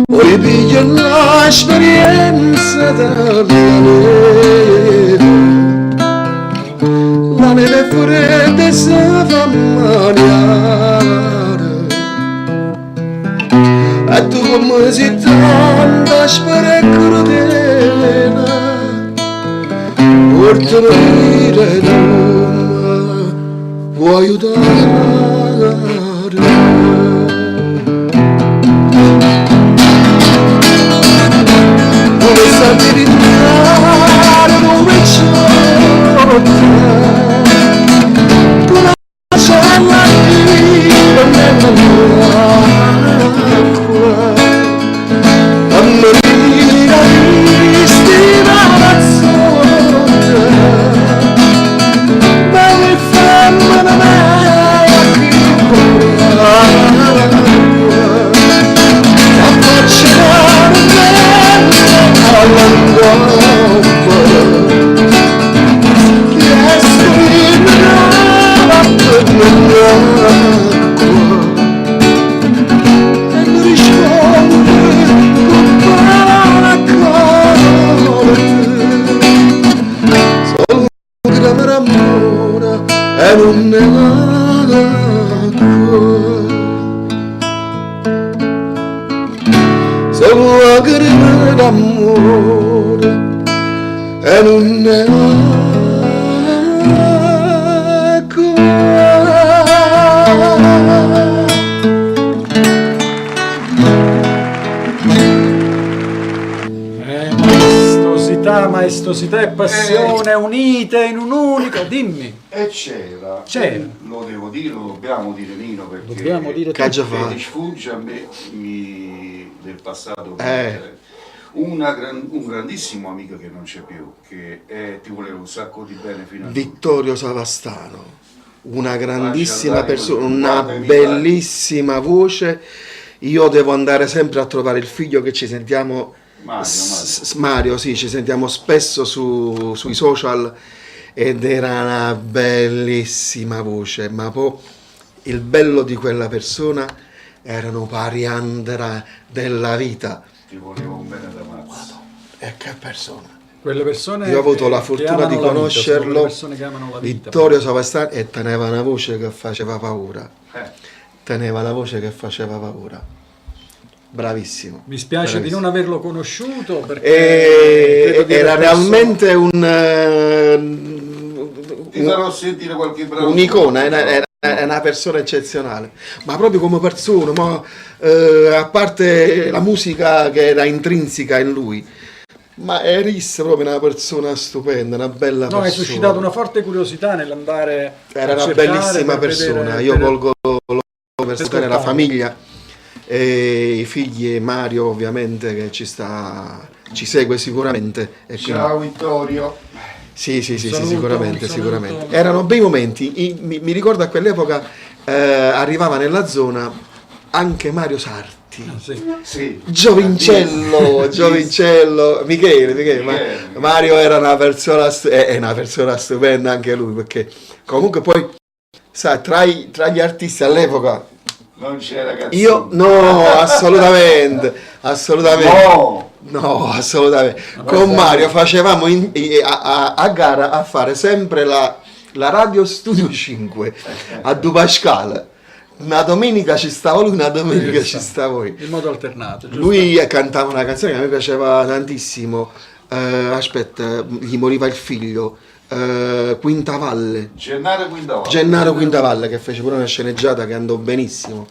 Poi piglia l'esperienza della neve, la neve fredda si fa mangiare, come si tanta spera e crudele, portami dire come vuoi aiutare. Dove sta diventare dove c'è come c'è la vita nell'acqua a morire di stimazione ma mi fermano mai a chi e non ne sono lacrime d'amore e non ne Maestosità e passione unite in un unico, dimmi. E c'era, lo devo dire, lo dobbiamo dire Nino, perché dobbiamo dire che già mi fa. sfugge a me del passato un grandissimo amico che non c'è più, che ti voleva un sacco di bene fino a Vittorio Savastano, una grandissima andare, persona, una guardami, bellissima voce. Io devo andare sempre a trovare il figlio, che ci sentiamo Mario, sì, ci sentiamo spesso sui social, ed era una bellissima voce, ma poi il bello di quella persona erano pariandra della vita. ti voleva un bene da mazzo. E che persona! Quelle persone Io ho avuto la che fortuna di amano la vita, sono conoscerlo, quelle persone che amano la vita. Vittorio Savastano, e teneva una voce che faceva paura. Eh. Teneva la voce che faceva paura. Bravissimo. Mi spiace di non averlo conosciuto perché credo di Era aver perso- realmente Ti farò sentire qualche brano. un'icona, è una persona eccezionale, ma proprio come persona, a parte la musica che era intrinseca in lui, ma Eris proprio una persona stupenda, una bella persona. No, hai suscitato una forte curiosità nell'andare Era a una cercare bellissima per persona. vedere- Io per- colgo per salutare la ascoltare. famiglia e i figli, e Mario ovviamente che ci segue sicuramente. E quindi- Ciao Vittorio. sì, saluto, sicuramente, un sicuramente. saluto. Erano bei momenti. Mi ricordo a quell'epoca arrivava nella zona anche Mario Sarti. Sì. Sì. Giovincello, Michele, ma Michele. Mario era una persona, è una persona stupenda anche lui, perché comunque poi, sai, tra gli artisti all'epoca, Non c'era canzone. io, no, assolutamente, No. assolutamente. Con Mario facevamo a gara a fare sempre la Radio Studio 5 a Dupascal. Una domenica ci stava lui, una domenica ci stava io. In modo alternato. giusto? Lui cantava una canzone che a me piaceva tantissimo. Aspetta, gli moriva il figlio. Quintavalle. Gennaro Quintavalle, che fece pure una sceneggiata che andò benissimo.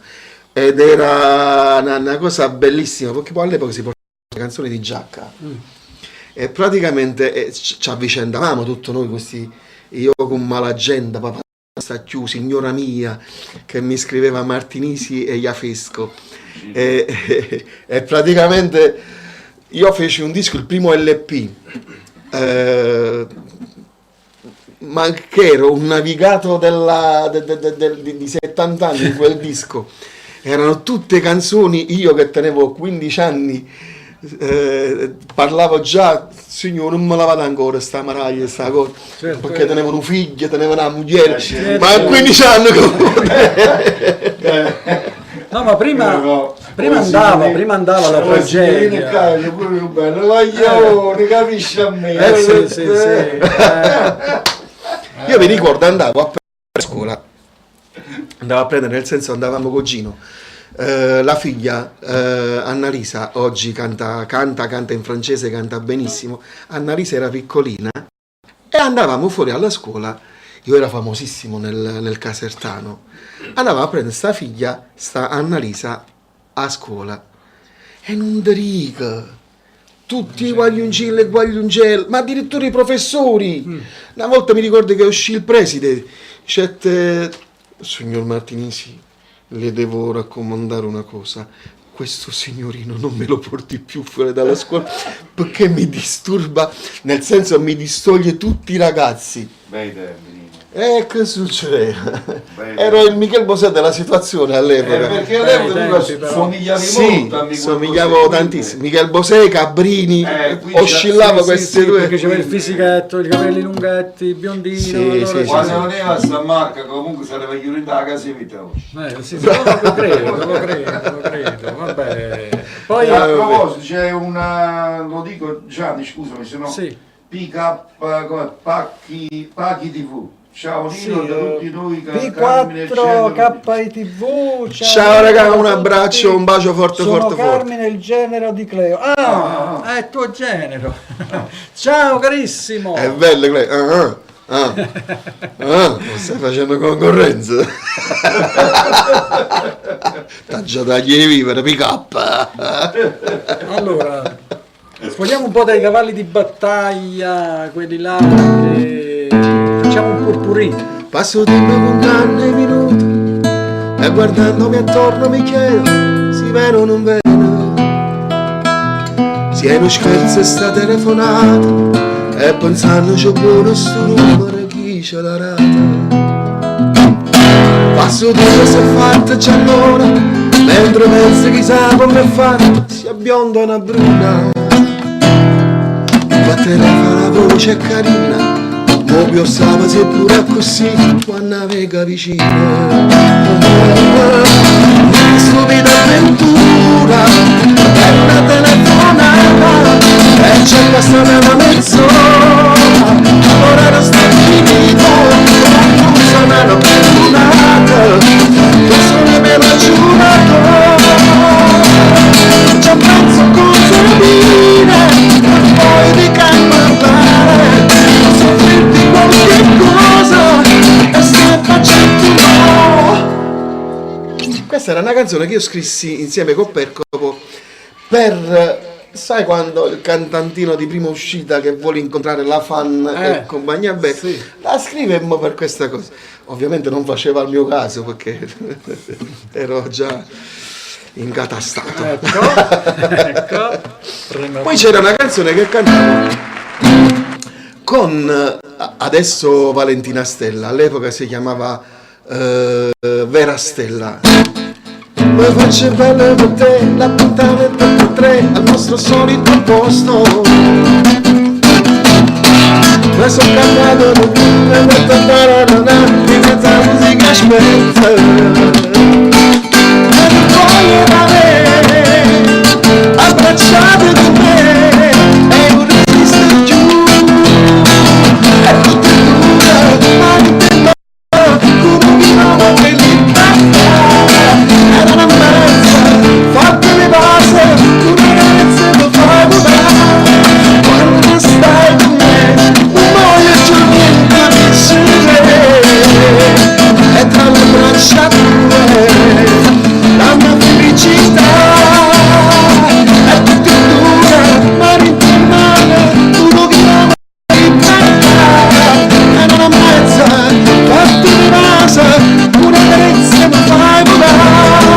Ed era una cosa bellissima, perché poi all'epoca si portava le canzoni di Giacca. E praticamente ci avvicendavamo tutti noi, questi, io con Malagenda, papà sta chiuso, signora mia, che mi scriveva Martinisi e Iafesco. E praticamente io feci un disco, il primo LP, ma che ero un navigato di 70 anni in quel disco. Erano tutte canzoni, io che tenevo 15 anni, parlavo già, signore, non me la vado ancora sta maraglia, sta cosa, Certo, perché tenevo un figlio, tenevo una moglie, certo. ma a 15 anni comunque. No, ma prima andava la tragedia. Capisci a me? Sì. Io mi ricordo andavo a prendere a scuola, andavo a prendere, nel senso andavamo con Gino, la figlia Annalisa oggi canta in francese, canta benissimo. Annalisa era piccolina e andavamo fuori alla scuola, io ero famosissimo nel Casertano, andavamo a prendere sta figlia, sta Annalisa, a scuola e non derica. Tutti i guagliuncilli e guagliungel, ma addirittura i professori. Una volta mi ricordo che uscì il preside, dicette, signor Martinisi, le devo raccomandare una cosa, questo signorino non me lo porti più fuori dalla scuola perché mi disturba, nel senso mi distoglie tutti i ragazzi. Bei termini. E che succedeva? Ero il Michel Bosè della situazione all'epoca. Perché all'epoca tu somigliavi molto a Michel somigliavo Bosè, tantissimo. Michel Bosè, Cabrini, qui oscillavo Sì, queste sì, due. perché c'aveva il fisichetto, i capelli lunghetti, biondino. Sì, allora sì, quando sì. non era a San Marco comunque sarebbe chiudita la casa di vita oggi. Sì, lo credo, vabbè. Poi A proposito c'è lo dico Gianni, scusami se no, sì. PK, come, Pacchi TV. Ciao Nino, Sì, da tutti noi Carmine, P4 KITV. Ciao raga, un abbraccio, un bacio forte Sono forte forte. Carmine, il genero di Cleo. È il tuo genero. Ciao carissimo. È bello, Cleo. Non stai facendo concorrenza? T'ha già tagli di vivere, pick up. Allora, sfogliamo un po' dai cavalli di battaglia, quelli là che facciamo un purpurì. Passo tempo con anni e minuti e guardandomi attorno mi chiedo si vero o non vero, se è uno scherzo sta telefonata e pensando c'è buono sto numero chi ce l'ha rata. Passo tempo se è fatta c'è l'ora mentre penso chissà come è fatta sia bionda o una bruna, ma telefona la voce è carina. Proprio stava seppure così quando navega vicino. Stupida avventura è una telefonata e c'è passata una mezz'ora. Ora non sta finito, confusa ma non perdonata. Tu solo me l'ho giurato. Già penso cosa dire, poi di che parlare. Soffrirti qualche cosa e stai facendo no. Questa era una canzone che io scrissi insieme con Percopo per, sai quando il cantantino di prima uscita che vuole incontrare la fan e compagnia bella, sì. la scrivemmo per questa cosa. Ovviamente non faceva il mio caso perché ero già incatastato. Ecco. Poi c'era una canzone che cantavo con adesso Valentina Stella, all'epoca si chiamava Vera Stella. Poi faccio bello per te, l'appuntamento per 3 al nostro solito posto. Ma sono cambiato e ho detto in mezzo alla musica aspetta. E non voglio da me, abbracciate con me e non resiste giù. E tutte due, mani in mano, come mi amo per era una mezza, fatte le base, una ragazza lo fai volare. Quando stai con me, non voglio giù niente vissuto. E tra le braccia tue, la mia felicità è tutta dura, marintimale, uno che ama e non ammazza, fatti di rasa, una carezza mi fai volare.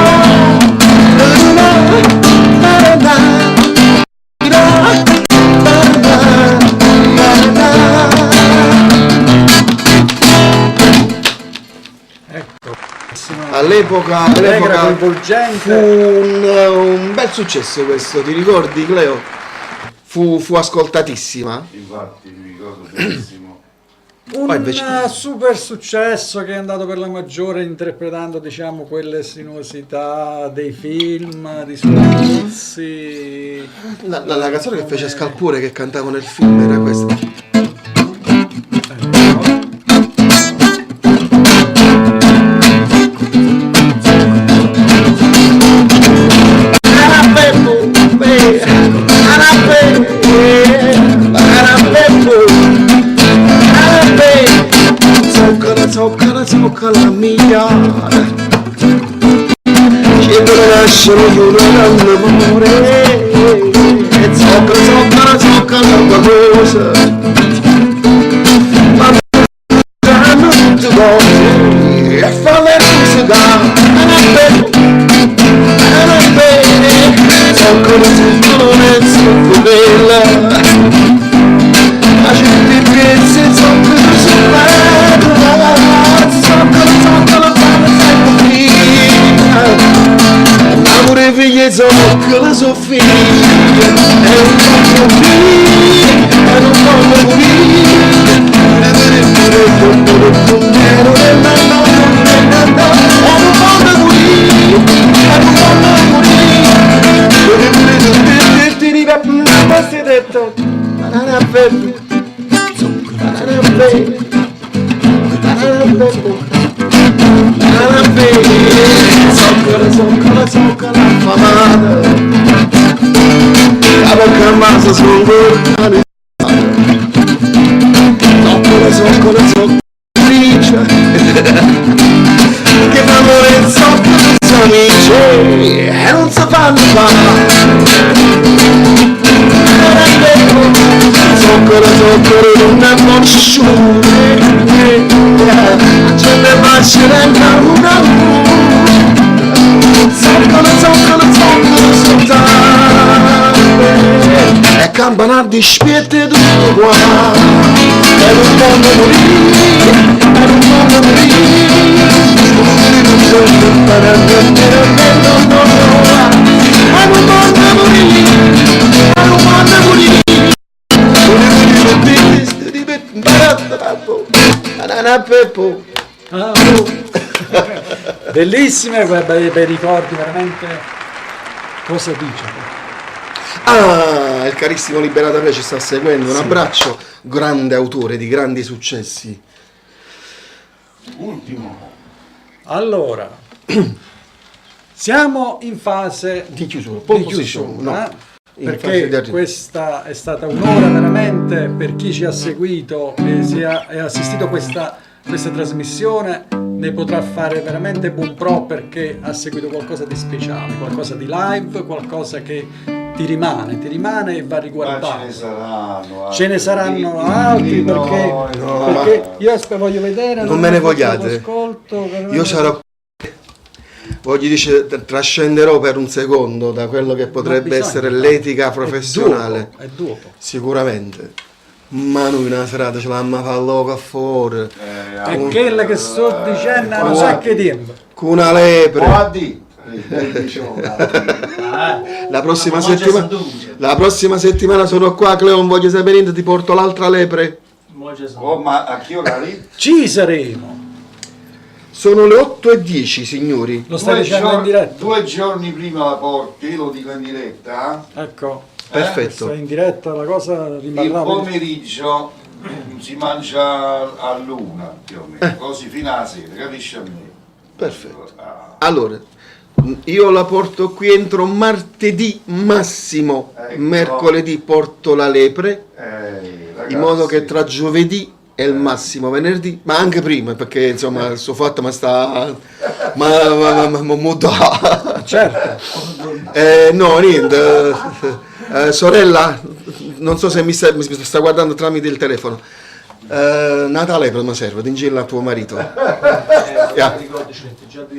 All'epoca coinvolgente. fu un bel successo questo, ti ricordi Cleo? Fu ascoltatissima. Infatti mi ricordo benissimo. Poi invece- super successo che è andato per la maggiore interpretando diciamo quelle sinuosità dei film di suoi inizi. La canzone che fece Scalpore che cantavo nel film era questa. zocca la mia. Che dove nascono ognuno dall'amore, e zocca la tua cosa. Ma danno tutto cose, e fa le musica, non è bene, zocca bella. Ma c'è di pezzi, zocca amore figlie zoccola Sofia, è un mondo qui, è un mondo qui, è un mondo qui, è un zoccola affamata, la bocca in massa sul vulcano, zoccola grigia, che l'amore zoccola sono amici e non si fanno zoccola non è conosciuto, c'è le facce del campo. Zoccola soltanto, e campanate spiette tutto qua, e non voglio morire, e non voglio morire, e non voglio morire, Bellissime, bei ricordi, veramente. Cosa dice? Ah, il carissimo Liberato Re ci sta seguendo, un abbraccio, grande autore di grandi successi. Ultimo. Allora, siamo in fase Di chiusura, perché questa è stata un'ora veramente per chi ci ha seguito e ha assistito a questa trasmissione. Ne potrà fare veramente buon pro perché ha seguito qualcosa di speciale, qualcosa di live, qualcosa che ti rimane e va riguardato. Ma ce ne saranno altri perché io voglio vedere. Non me ne vogliate. Io sarò. Voglio dice, trascenderò per un secondo da quello che potrebbe essere l'etica professionale. È dopo. Sicuramente. Ma noi una serata ce l'abbiamo fatta qua fuori. È quella che sto dicendo non sa che tempo. Con una lepre. La La prossima settimana sono qua, Cleo, non voglio sapere niente, ti porto l'altra lepre. Oh, ma a che ora lì? Ci saremo. Sono le 8:10, signori. Lo stai dicendo in diretta? 2 giorni prima la porti, io lo dico in diretta. Ecco. Perfetto. Stai in diretta, la cosa Il rimarrà. pomeriggio si mangia all'1 più o meno, così fino alla sera, capisci a me? Perfetto. Allora, io la porto qui entro martedì massimo, Ecco. mercoledì porto la lepre, Ragazzi, in modo che tra giovedì e il massimo venerdì, ma anche prima, perché insomma il suo fatto mi sta muta. Certo. No, niente. Sorella, non so se mi sta guardando tramite il telefono. Natale per mi serve, ti ingilla a tuo marito. Già 2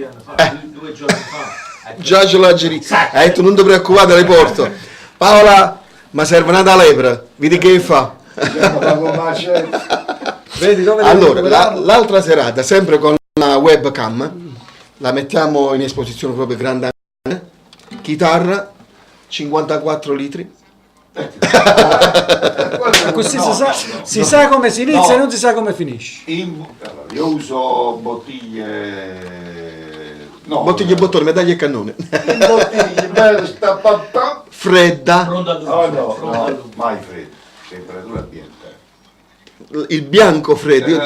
anni fa, 2 giorni fa. Già ce l'ha giri. Hai detto non ti preoccupate, le porto. Paola, ma serve una lepre, vedi che fa. Vedi dove Allora, l'altra serata, sempre con la webcam, la mettiamo in esposizione proprio grande, chitarra, 54 litri. Così si sa come si inizia e non si sa come finisce. Allora, io uso bottiglie. No, Bottiglie e bottoni, medaglie e cannone. bottiglie belle, sta Fredda. Pronto a no, mai freddo, temperatura ambiente. Il bianco freddo,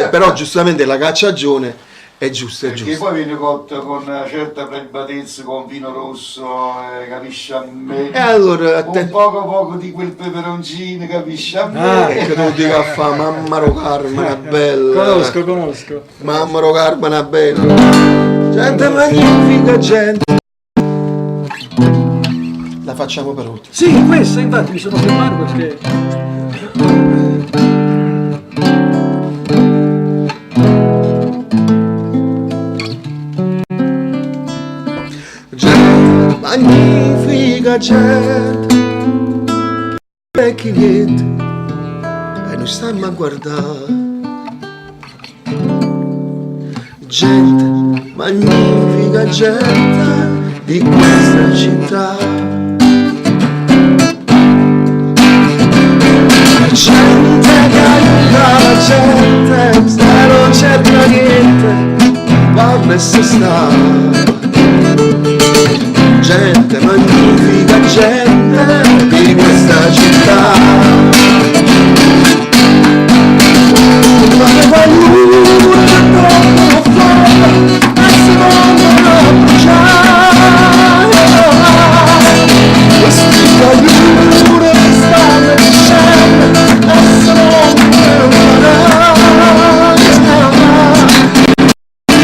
però giustamente la cacciagione È giusto, è Perché giusto. poi viene cotto con una certa prelibatezza, con vino rosso, capisci a me? E allora, Un poco di quel peperoncino, capisci a me? che tu dica a fa, mamma ro Carmena bella. Conosco. Mamma ro Carmena bella. Gente magnifica, gente. La facciamo per ultimo. Sì, questa infatti mi sono fermato perché... Gente magnifica, gente. Vecchi niente. E noi stiamo a guardare. Gente magnifica, gente di questa città. Gente che aiuta la gente, se non cerca niente, va se sta. Gente magnifica, gente di questa città. Ma che paura che troppo fuori, e si vogliono bruciare. Questi paure che stanno dicendo, e sono per imparare.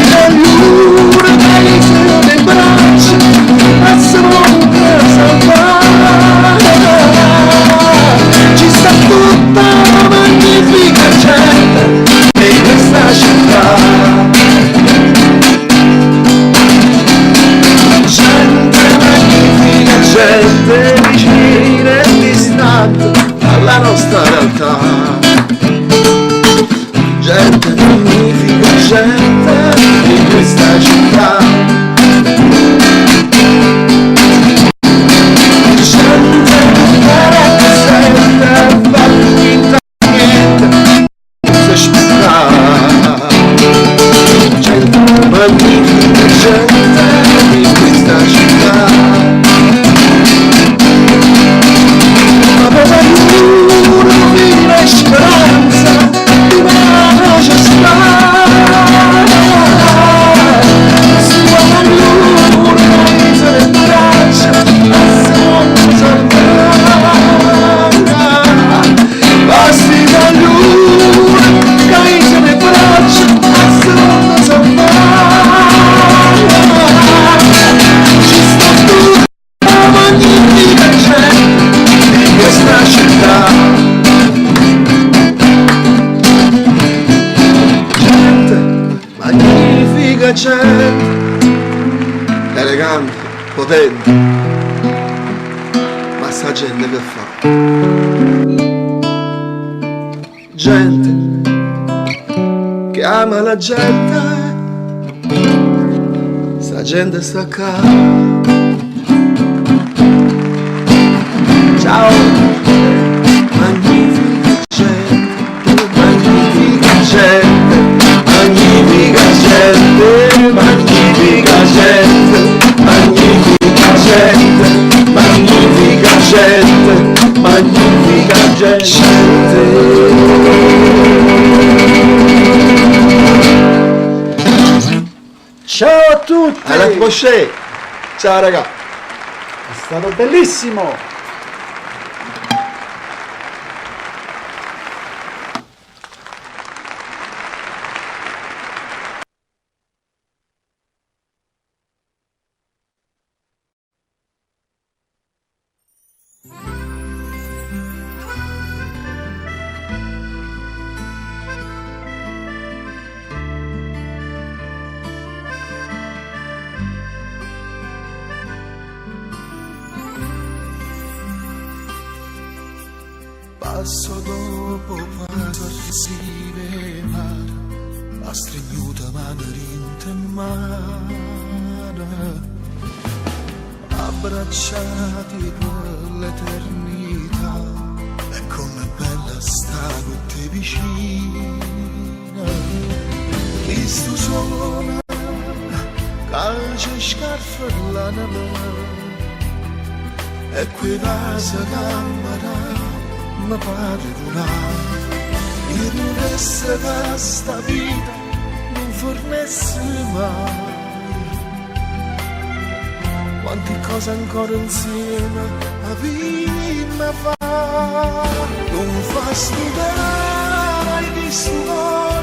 Paure che iniziano nei bracci, e sono per salvare. Ci sta tutta la magnifica gente in questa città. Gente magnifica, gente vicina e distante dalla nostra realtà. Gente magnifica, gente in questa città. Gente che sente, fa finta niente, se spera. Gente magnifica, gente in questa città. Ma per paura vive speranza, di mano c'è si guarda l'uno, se le braccia, e se non salvare. Basti da l'uno, che se le braccia, e se non salvare. Ci sta tutta la magnifica gente di questa città. Magnifica gente, elegante, potente, ma sta gente che fa? Gente che ama la gente, sta gente sta qua. Ciao, magnifica gente, magnifica gente. Magnifica gente, magnifica gente, magnifica gente, magnifica gente, magnifica gente. Ciao a tutti! Alla prochaine! Ciao raga! È stato bellissimo! Passo dopo passo si vedere, la stregnuta mano in mano, abbracciati per l'eternità, e com'è bella sta con te vicina. Cristo suona, calcia e scarfa l'anima, e qui va sa camera. Ma pare durare, io non resta che sta vita non fornesse mai. Quante cose ancora insieme a vivere fa, non fa stupare mai di suo